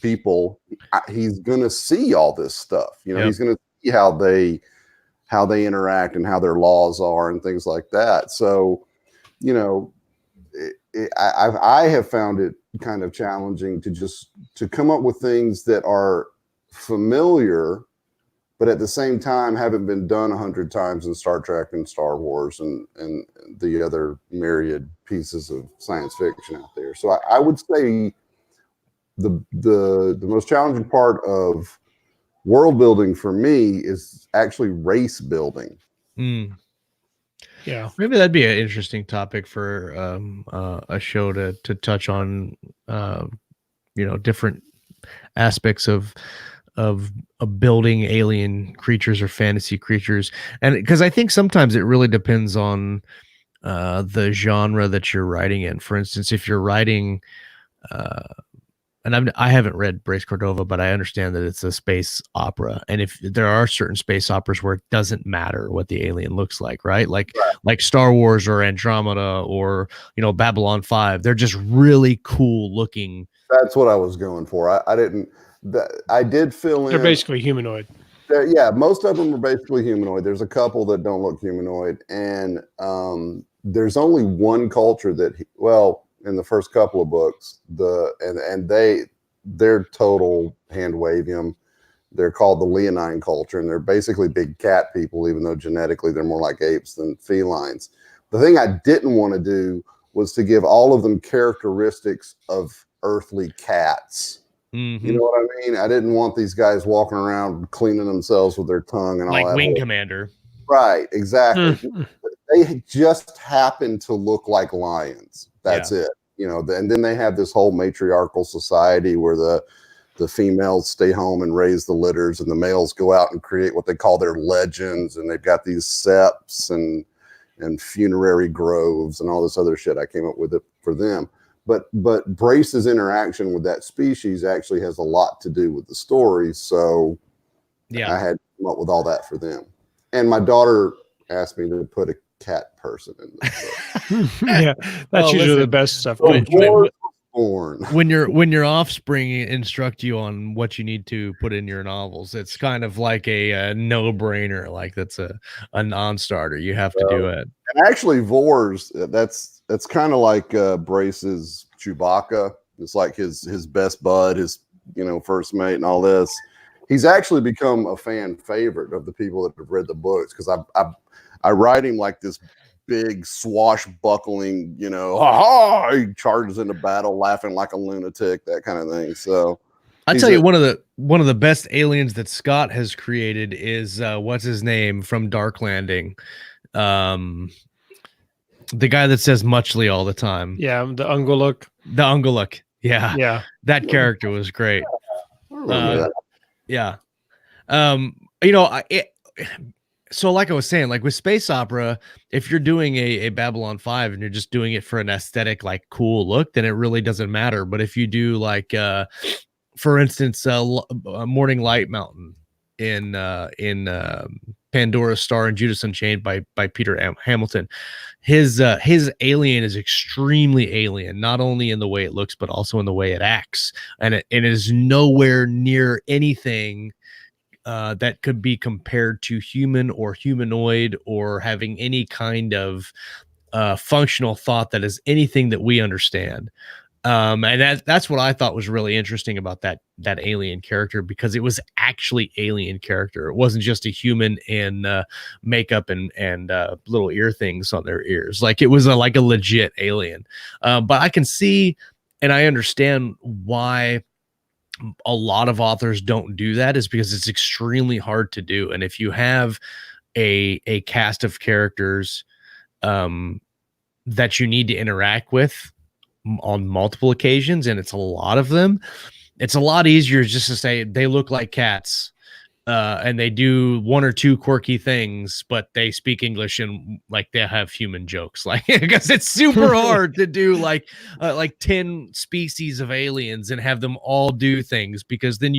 people, he's going to see all this stuff. You know, he's going to see how they interact and how their laws are and things like that. So, you know, I have found it kind of challenging to come up with things that are familiar, but at the same time haven't been done 100 times in Star Trek and Star Wars and the other myriad pieces of science fiction out there. So I would say the most challenging part of world building for me is actually race building. Yeah, maybe that'd be an interesting topic for a show to touch on. You know, different aspects of building alien creatures or fantasy creatures, and because I think sometimes it really depends on the genre that you're writing in. For instance, if you're writing and I haven't read Brace Cordova, but I understand that it's a space opera. And if there are certain space operas where it doesn't matter what the alien looks like, right? Like Star Wars or Andromeda or, you know, Babylon 5, they're just really cool looking. That's what I was going for. I did fill in. They're basically humanoid. Yeah, most of them are basically humanoid. There's a couple that don't look humanoid. And there's only one culture that, in the first couple of books, they're total hand wavium. They're called the Leonine culture, and they're basically big cat people, even though genetically they're more like apes than felines. The thing I didn't want to do was to give all of them characteristics of earthly cats. You know what I mean? I didn't want these guys walking around cleaning themselves with their tongue and all that. Like Wing Commander. Right, exactly. They just happen to look like lions. That's it. You know, and then they have this whole matriarchal society where the females stay home and raise the litters, and the males go out and create what they call their legends, and they've got these septs and funerary groves and all this other shit. I came up with it for them. But Brace's interaction with that species actually has a lot to do with the story. So I had to come up with all that for them. And my daughter asked me to put a cat person in this. Yeah, that's usually the best stuff. When your offspring instruct you on what you need to put in your novels, it's kind of like a no-brainer. Like that's a non-starter. You have to do it. And actually, Vors, that's kind of like Brace's Chewbacca. It's like his best bud, his first mate, and all this. He's actually become a fan favorite of the people that have read the books because I write him like this big swashbuckling, he charges into battle laughing like a lunatic, that kind of thing. So I tell you, one of the best aliens that Scott has created is what's his name from Dark Landing, the guy that says Muchly all the time. Yeah, the Ungoluk. The Ungoluk. Yeah. That character was great. Yeah. So like I was saying, like with space opera, if you're doing a Babylon 5 and you're just doing it for an aesthetic, like cool look, then it really doesn't matter. But if you do like, for instance, Morning Light Mountain in Pandora's Star and Judas Unchained by Peter Hamilton, his alien is extremely alien, not only in the way it looks, but also in the way it acts. And it is nowhere near anything that could be compared to human or humanoid or having any kind of functional thought that is anything that we understand. And that's what I thought was really interesting about that alien character, because it was actually alien character. It wasn't just a human in makeup and little ear things on their ears. Like it was like a legit alien. But I can see and I understand why a lot of authors don't do that, is because it's extremely hard to do. And if you have a cast of characters that you need to interact with on multiple occasions, and it's a lot of them, it's a lot easier just to say they look like cats and they do one or two quirky things, but they speak English and like they have human jokes, like because it's super hard to do like 10 species of aliens and have them all do things, because then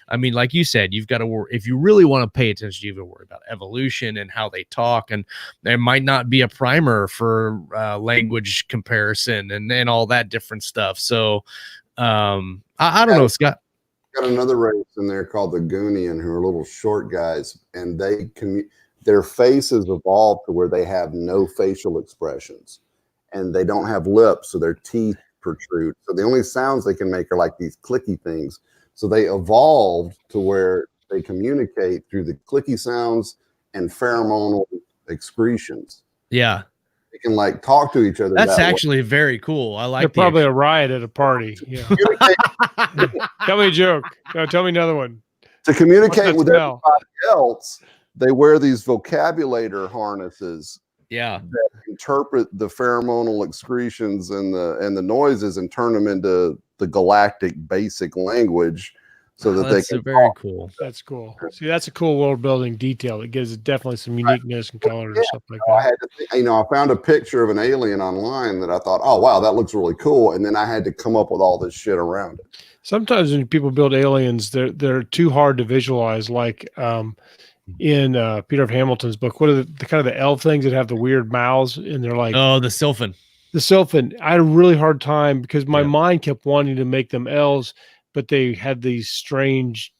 I mean, like you said, you've got to worry. If you really want to pay attention, you've got to worry about evolution and how they talk, and there might not be a primer for language comparison and all that different stuff. So I don't know, Scott. Got another race in there called the Goonian, who are little short guys, and their faces evolve to where they have no facial expressions, and they don't have lips, so their teeth protrude. So the only sounds they can make are like these clicky things. So they evolved to where they communicate through the clicky sounds and pheromonal excretions. Yeah. They can like talk to each other. That's actually very cool. I like. They're probably a riot at a party. Yeah. Tell me a joke. No, tell me another one. To communicate with everybody else, they wear these vocabulator harnesses. Yeah. That interpret the pheromonal excretions and the noises and turn them into the galactic basic language. So that they can very cool. That's cool. See, that's a cool world building detail. It gives it definitely some uniqueness and color and stuff like that. I had to think, I found a picture of an alien online that I thought, oh wow, that looks really cool, and then I had to come up with all this shit around it. Sometimes when people build aliens, they're too hard to visualize. Like in Peter F. Hamilton's book, what are the kind of the elf things that have the weird mouths, and they're like, oh, the sylphin. The sylphin. I had a really hard time because my mind kept wanting to make them elves, but they had these strange,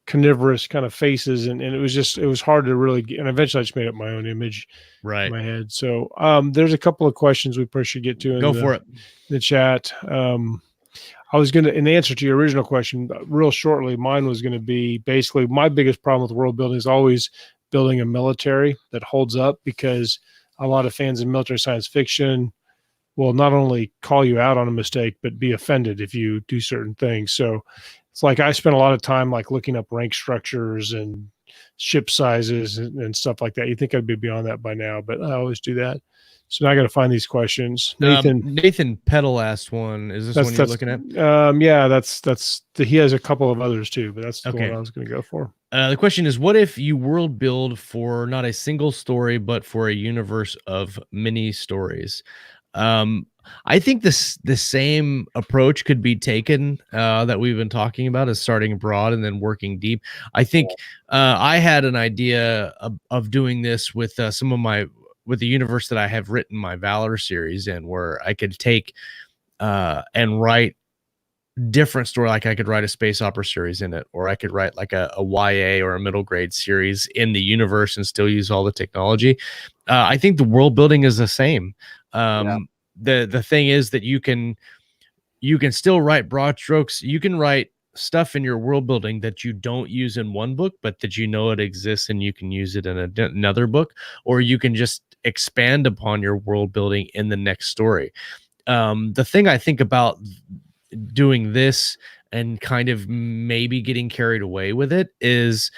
carnivorous kind of faces, and it was hard to really get, and eventually I just made up my own image in my head. So there's a couple of questions we probably should get to in the chat. I was going to, in answer to your original question, real shortly, mine was going to be basically my biggest problem with world building is always building a military that holds up, because a lot of fans of military science fiction will not only call you out on a mistake, but be offended if you do certain things. So it's like I spent a lot of time like looking up rank structures and ship sizes and stuff like that. You think I'd be beyond that by now, but I always do that. So now I got to find these questions. Nathan Peddle asked one. Is this one you're looking at? Yeah, he has a couple of others too, but that's the one I was going to go for. The question is, what if you world build for not a single story, but for a universe of many stories? I think the same approach could be taken that we've been talking about, is starting broad and then working deep. I think I had an idea of doing this with with the universe that I have written my Valor series in, where I could take and write different story. Like I could write a space opera series in it, or I could write like a YA or a middle grade series in the universe and still use all the technology. I think the world building is the same. The thing is that you can still write broad strokes. You can write stuff in your world building that you don't use in one book, but that it exists and you can use it in another book, or you can just expand upon your world building in the next story. The thing I think about doing this and kind of maybe getting carried away with it is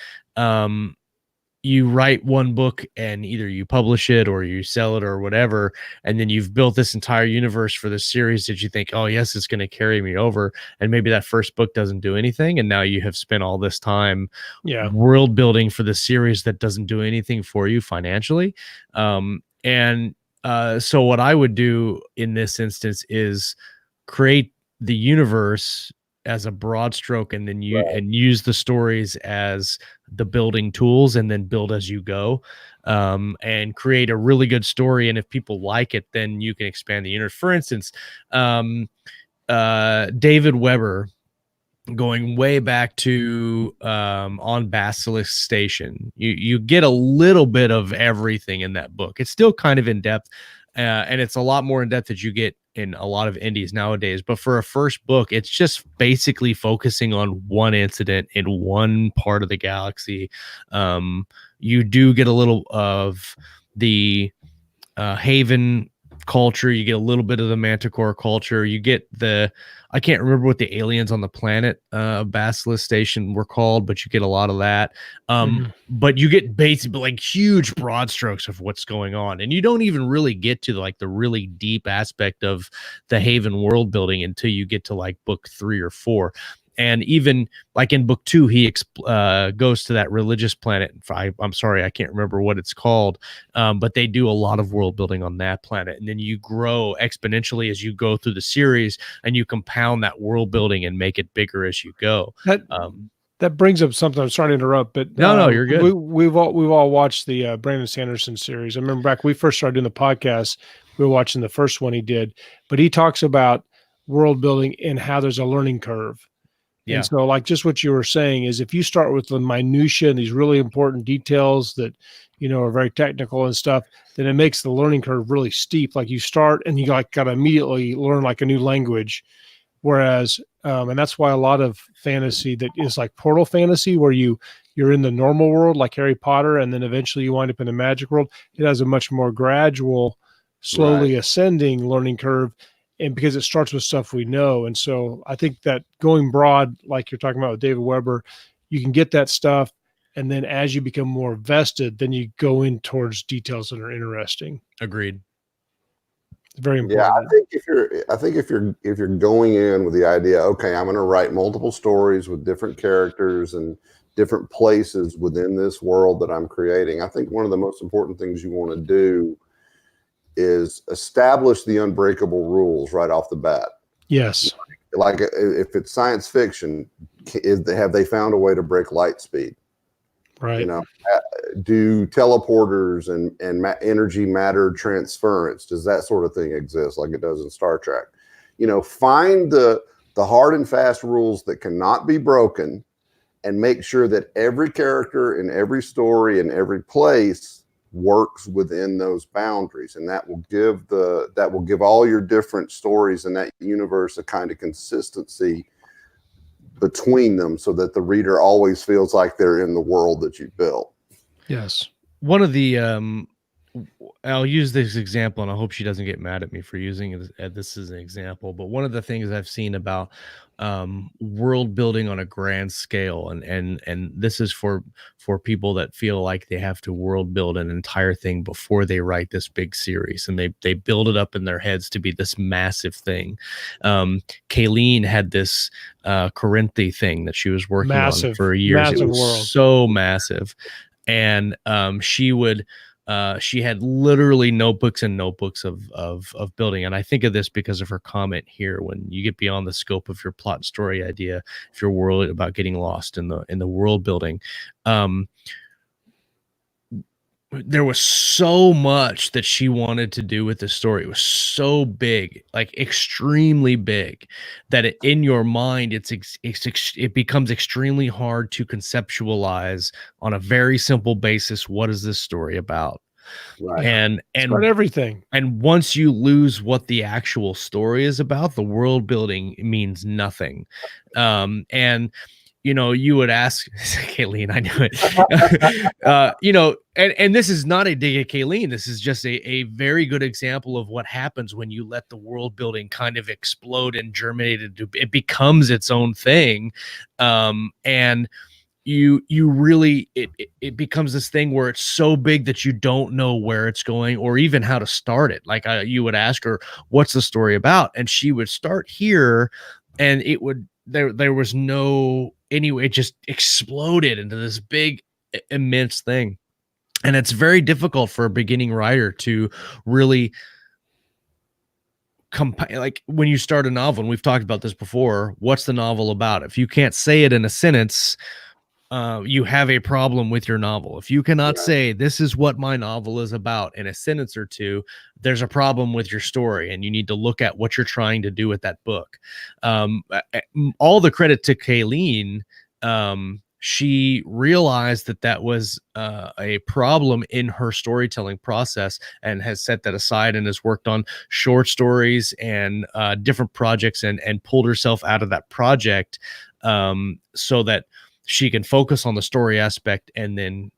you write one book and either you publish it or you sell it or whatever, and then you've built this entire universe for the series that you think, oh yes, it's going to carry me over, and maybe that first book doesn't do anything, and now you have spent all this time world building for the series that doesn't do anything for you financially. So what I would do in this instance is create the universe as a broad stroke, and then use the stories as the building tools, and then build as you go, and create a really good story. And if people like it, then you can expand the universe. For instance, David Weber, going way back to on Basilisk Station, you get a little bit of everything in that book. It's still kind of in depth, and it's a lot more in depth that you get in a lot of indies nowadays. But for a first book, it's just basically focusing on one incident in one part of the galaxy. You do get a little of the Haven culture, you get a little bit of the Manticore culture, you get I can't remember what the aliens on the planet Basilisk Station were called, but you get a lot of that. But you get basically like huge broad strokes of what's going on, and you don't even really get to like the really deep aspect of the Haven world building until you get to like book 3 or 4. And even like in book 2, he goes to that religious planet. I'm sorry, I can't remember what it's called, but they do a lot of world building on that planet. And then you grow exponentially as you go through the series, and you compound that world building and make it bigger as you go. That brings up something. I'm sorry to interrupt, but no, you're good. We've all watched the Brandon Sanderson series. I remember back when we first started doing the podcast, we were watching the first one he did, but he talks about world building and how there's a learning curve. Yeah. And so, like just what you were saying is, if you start with the minutia and these really important details that are very technical and stuff, then it makes the learning curve really steep. Like you start and you got to immediately learn like a new language. Whereas, and that's why a lot of fantasy that is like portal fantasy, where you're in the normal world like Harry Potter, and then eventually you wind up in the magic world. It has a much more gradual, slowly ascending learning curve, and because it starts with stuff we know. And so I think that going broad, like you're talking about with David Weber, you can get that stuff, and then as you become more vested, then you go in towards details that are interesting. Agreed. Very important. Yeah, I think if you're going in with the idea, okay, I'm going to write multiple stories with different characters and different places within this world that I'm creating, I think one of the most important things you want to do is establish the unbreakable rules right off the bat. Yes. Like if it's science fiction, have they found a way to break light speed? Right. Do teleporters and energy matter transference, does that sort of thing exist like it does in Star Trek? Find the hard and fast rules that cannot be broken, and make sure that every character in every story in every place works within those boundaries, and that will give all your different stories in that universe a kind of consistency between them, so that the reader always feels like they're in the world that you built. Yes. One of the I'll use this example, and I hope she doesn't get mad at me for using this as an example, but one of the things I've seen about world building on a grand scale, and this is for people that feel like they have to world build an entire thing before they write this big series, and they build it up in their heads to be this massive thing. Kayleen had this Corinthi thing that she was working on for years. It was so massive. And she had literally notebooks and notebooks of building. And I think of this because of her comment here: when you get beyond the scope of your plot and story idea, if you're worried about getting lost in the world building, there was so much that she wanted to do with the story. It was so big, like extremely big, that in your mind, it becomes extremely hard to conceptualize on a very simple basis. What is this story about? Right. And it's about everything. And once you lose what the actual story is about, the world building means nothing. And you would ask Kayleen, I knew it, and this is not a dig at Kayleen. This is just a very good example of what happens when you let the world building kind of explode and germinate. It becomes its own thing. And you really, it becomes this thing where it's so big that you don't know where it's going or even how to start it. Like you would ask her, what's the story about? And she would start here, and it would, there was no, anyway, it just exploded into this big, immense thing. And it's very difficult for a beginning writer to really like when you start a novel, and we've talked about this before, what's the novel about? If you can't say it in a sentence, you have a problem with your novel. If you cannot say this is what my novel is about in a sentence or two, there's a problem with your story, and you need to look at what you're trying to do with that book. All the credit to Kayleen. She realized that was a problem in her storytelling process, and has set that aside and has worked on short stories and different projects, and pulled herself out of that project so that she can focus on the story aspect, and then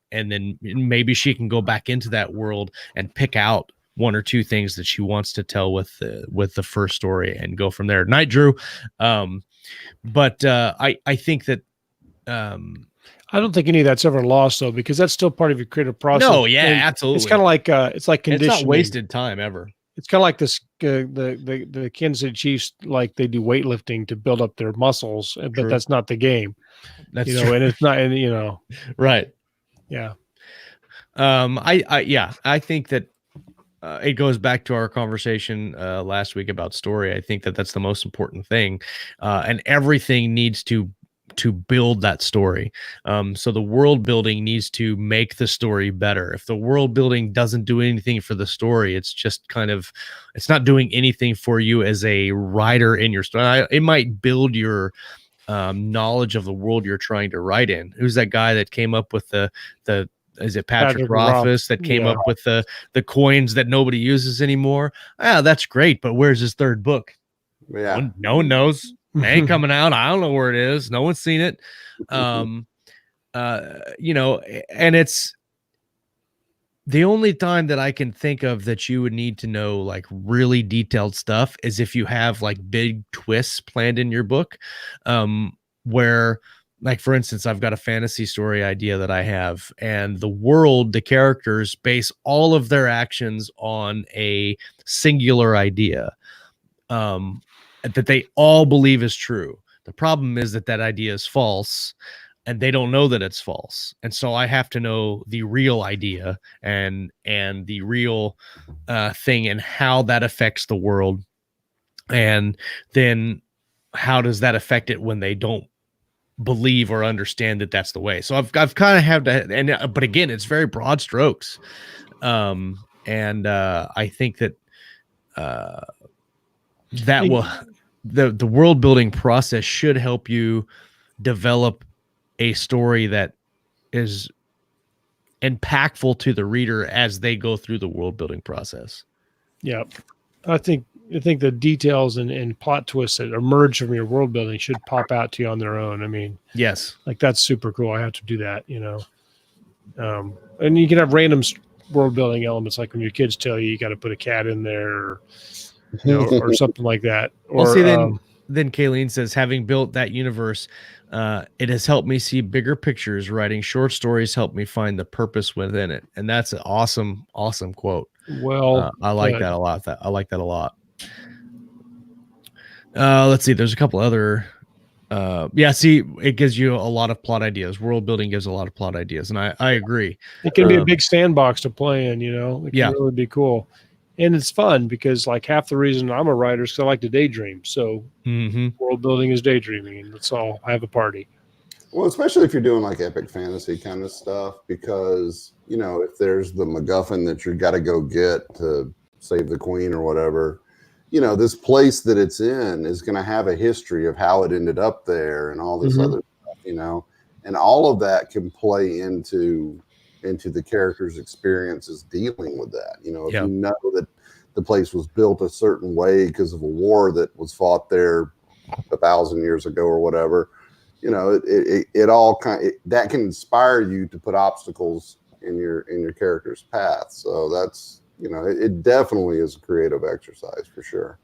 maybe she can go back into that world and pick out one or two things that she wants to tell with the first story and go from there. Night, Drew. But I think that I don't think any of that's ever lost, though, because that's still part of your creative process. No, yeah, and absolutely. It's kind of like it's like conditioning. It's not wasted time ever. It's kind of like this the Kansas City Chiefs, like they do weightlifting to build up their muscles, but True. that's not the game. That's you know, true. and it's not, and you know, Right. yeah. I think that it goes back to our conversation last week about story. I think that that's the most important thing, and everything needs to build that story. So the world building needs to make the story better. If the world building doesn't do anything for the story, it's just kind of, it's not doing anything for you as a writer in your story. It might build your knowledge of the world you're trying to write in. Who's that guy that came up with the is it Patrick Rothfuss that came up with the coins that nobody uses anymore? Ah, that's great, but where's his third book? Yeah, No one knows. It ain't coming out. I don't know where it is. No one's seen it. You know, and it's the only time that I can think of that you would need to know like really detailed stuff is if you have like big twists planned in your book, where, like, for instance, I've got a fantasy story idea that I have, and the world, the characters base all of their actions on a singular idea that they all believe is true. The problem is that idea is false, and they don't know that it's false. And so I have to know the real idea and the real thing and how that affects the world. And then how does that affect it when they don't believe or understand that that's the way? So I've kind of have to, and but again, it's very broad strokes. And I think that that will, the world building process should help you develop a story that is impactful to the reader as they go through the world building process. Yeah. I think the details and plot twists that emerge from your world building should pop out to you on their own. I mean, yes, like that's super cool. I have to do that, you know. And you can have random world building elements, like when your kids tell you got to put a cat in there, or, you know, or something like that. Or well, see, then Kayleen says, having built that universe, it has helped me see bigger pictures. Writing short stories helped me find the purpose within it, and that's an awesome quote. Well, I like that a lot. I like that a lot. Let's see. There's a couple other. Yeah. See, it gives you a lot of plot ideas. World building gives a lot of plot ideas, and I agree. It can be a big sandbox to play in. You know, it can really be cool, and it's fun because like half the reason I'm a writer is because I like to daydream. So world building is daydreaming, and let's all have a party. Well, especially if you're doing like epic fantasy kind of stuff, because, you know, if there's the MacGuffin that you got to go get to save the queen or whatever, you know, this place that it's in is going to have a history of how it ended up there and all this other stuff, you know, and all of that can play into the character's experiences dealing with that. You know, if you know that the place was built a certain way because of a war that was fought there 1,000 years ago or whatever, you know, it all that can inspire you to put obstacles in your character's path. So that's, you know, it definitely is a creative exercise for sure.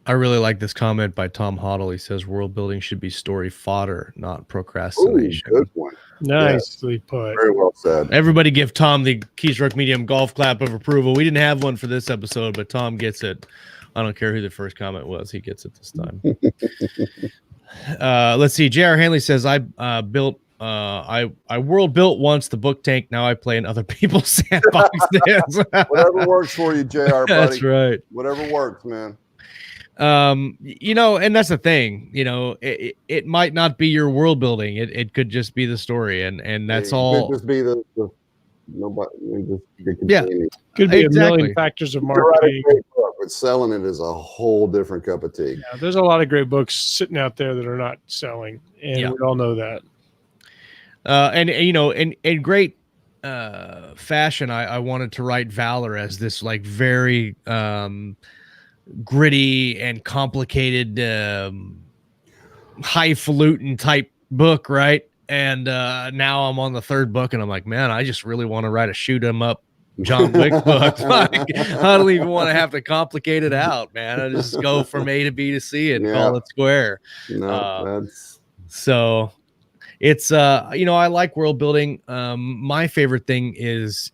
I really like this comment by Tom Hoddle. He says world building should be story fodder, not procrastination. Ooh, good one. Nicely put. Very well said. Everybody give Tom the Keystroke Medium golf clap of approval. We didn't have one for this episode, but Tom gets it. I don't care who the first comment was. He gets it this time. Let's see. J.R. Hanley says, I world built once the book tank. Now I play in other people's sandboxes. Whatever works for you, JR, buddy. That's right. Whatever works, man. You know, and that's the thing, you know, it might not be your world building. It could just be the story. And that's all. Could just be the nobody. Could be a million factors of marketing. But selling it is a whole different cup of tea. Yeah, there's a lot of great books sitting out there that are not selling, and we all know that. And you know, in great fashion, I wanted to write Valor as this like very gritty and complicated, highfalutin type book, right? And now I'm on the third book, and I'm like, man, I just really want to write a shoot 'em up John Wick book. Like, I don't even want to have to complicate it out, man. I just go from A to B to C and call it square. So it's you know, I like world building. My favorite thing is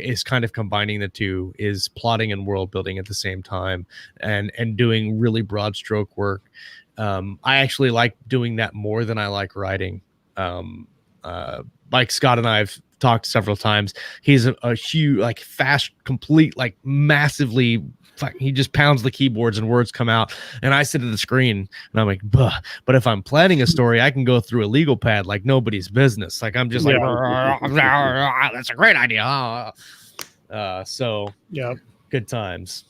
is kind of combining the two, is plotting and world building at the same time, and doing really broad stroke work. I actually like doing that more than I like writing. Like Scott and I have talked several times. He's a huge, like, fast, complete, like, massively. He just pounds the keyboards and words come out, and I sit at the screen and I'm like, "Buh." But if I'm planning a story, I can go through a legal pad like nobody's business. Like, I'm just like, that's a great idea. So yeah, good times.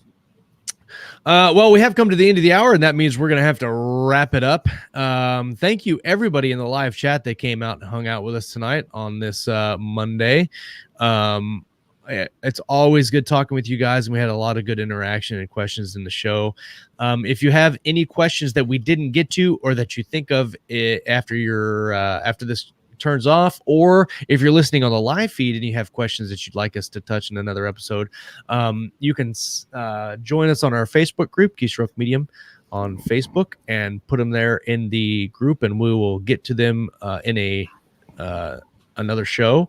Well, we have come to the end of the hour, and that means we're going to have to wrap it up. Thank you, everybody in the live chat that came out and hung out with us tonight on this Monday. It's always good talking with you guys, and we had a lot of good interaction and questions in the show. If you have any questions that we didn't get to, or that you think of after this turns off, or if you're listening on the live feed and you have questions that you'd like us to touch in another episode, you can join us on our Facebook group, Keystroke Medium on Facebook, and put them there in the group, and we will get to them in another show.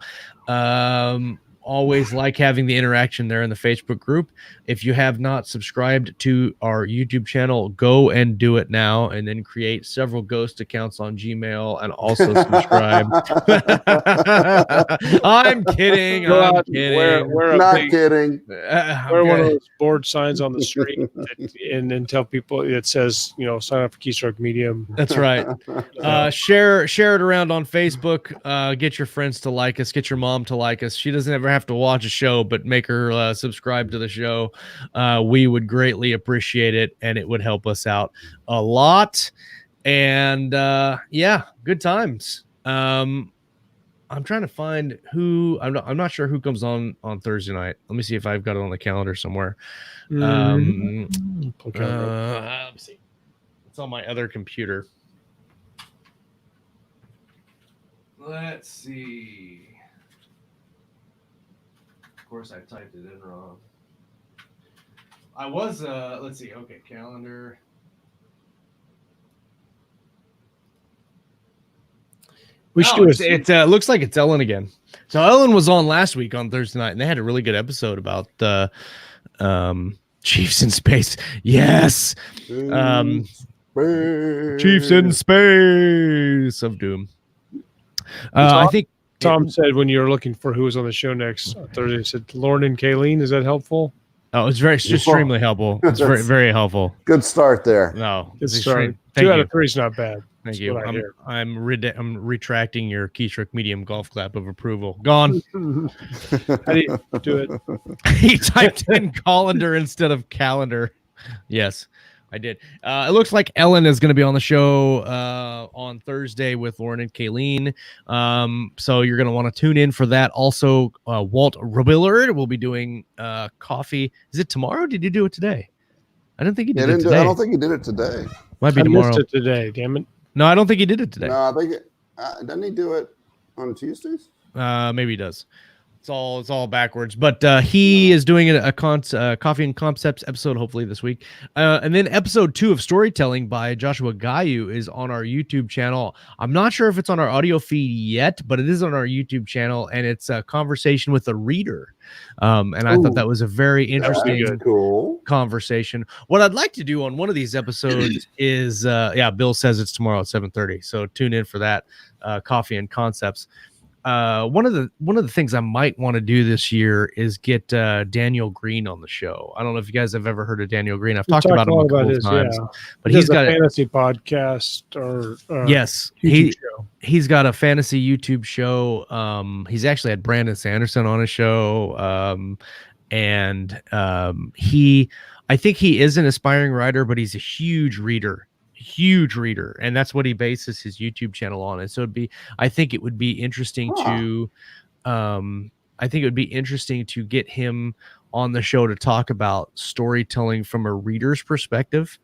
Always like having the interaction there in the Facebook group. If you have not subscribed to our YouTube channel, go and do it now, and then create several ghost accounts on Gmail and also subscribe. I'm kidding. I'm kidding. We're Not big, kidding. wear one of those board signs on the street and then tell people it says, sign up for Keystroke Medium. That's right. Share it around on Facebook. Get your friends to like us. Get your mom to like us. She doesn't ever have to watch a show, but make her subscribe to the show. We would greatly appreciate it, and it would help us out a lot. And yeah, good times. I'm trying to find who. I'm not sure who comes on Thursday night. Let me see if I've got it on the calendar somewhere. Let me see. It's on my other computer. Let's see. Of course, I typed it in wrong. I was, let's see. Okay, calendar. It looks like it's Ellen again. So Ellen was on last week on Thursday night, and they had a really good episode about Chiefs in Space. Yes. Chiefs in Space of Doom. I think Tom said when you were looking for who was on the show next Thursday, he said Lauren and Kayleen. Is that helpful? Oh, it's extremely helpful. It's very, very helpful. Good start there. No, good start. 2 out of 3 is not bad. Thank you. I'm retracting your Keystroke Medium golf clap of approval. Gone. How do you do it? He typed in colander instead of calendar. Yes, I did. It looks like Ellen is going to be on the show on Thursday with Lauren and Kayleen. So you're going to want to tune in for that. Also, Walt Robillard will be doing coffee. Is it tomorrow? Did you do it today? I don't think he did it today. I don't think he did it today. Might be tomorrow. Missed it today. Damn it. No, I don't think he did it today. No, I think doesn't he do it on Tuesdays? Maybe he does. It's all backwards, but he is doing a Coffee and Concepts episode hopefully this week, and then episode 2 of Storytelling by Joshua Gayu is on our YouTube channel. I'm not sure if it's on our audio feed yet, but it is on our YouTube channel, and it's a conversation with a reader. And I thought that was a very interesting, cool conversation. What I'd like to do on one of these episodes is, Bill says it's tomorrow at 7:30, so tune in for that. Coffee and Concepts. One of the things I might want to do this year is get Daniel Green on the show. I don't know if you guys have ever heard of Daniel Green. I've talked about him a couple of times, but he's got a fantasy podcast or yes, he's got a fantasy YouTube show. He's actually had Brandon Sanderson on his show, and I think he is an aspiring writer, but he's a huge reader, and that's what he bases his YouTube channel on. And so I think it would be interesting to get him on the show to talk about storytelling from a reader's perspective.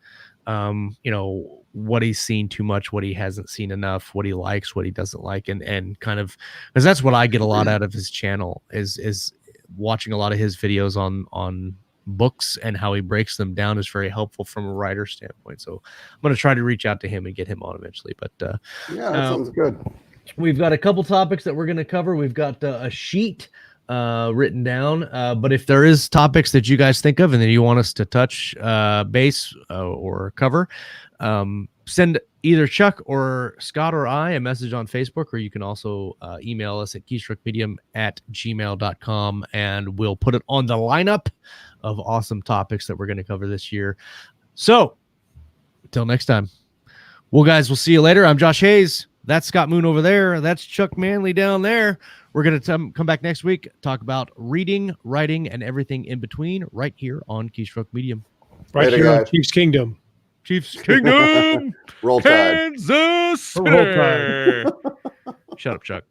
What he's seen too much, what he hasn't seen enough, what he likes, what he doesn't like, and kind of, because that's what I get a lot out of his channel is watching a lot of his videos on books, and how he breaks them down is very helpful from a writer standpoint. So I'm going to try to reach out to him and get him on eventually. But that sounds good. We've got a couple topics that we're going to cover. We've got a sheet written down. But if there is topics that you guys think of and that you want us to touch base or cover, send either Chuck or Scott or I a message on Facebook, or you can also email us at keystroke@gmail.com, and we'll put it on the lineup of awesome topics that we're going to cover this year. So until next time, well, guys, we'll see you later. I'm Josh Hayes. That's Scott Moon over there. That's Chuck Manley down there. We're going to come back next week, talk about reading, writing, and everything in between right here on Keystroke Medium. Right Later, here on guys. Chiefs Kingdom. Chiefs Kingdom, Roll Tide. Kansas City. Roll Tide. Shut up, Chuck.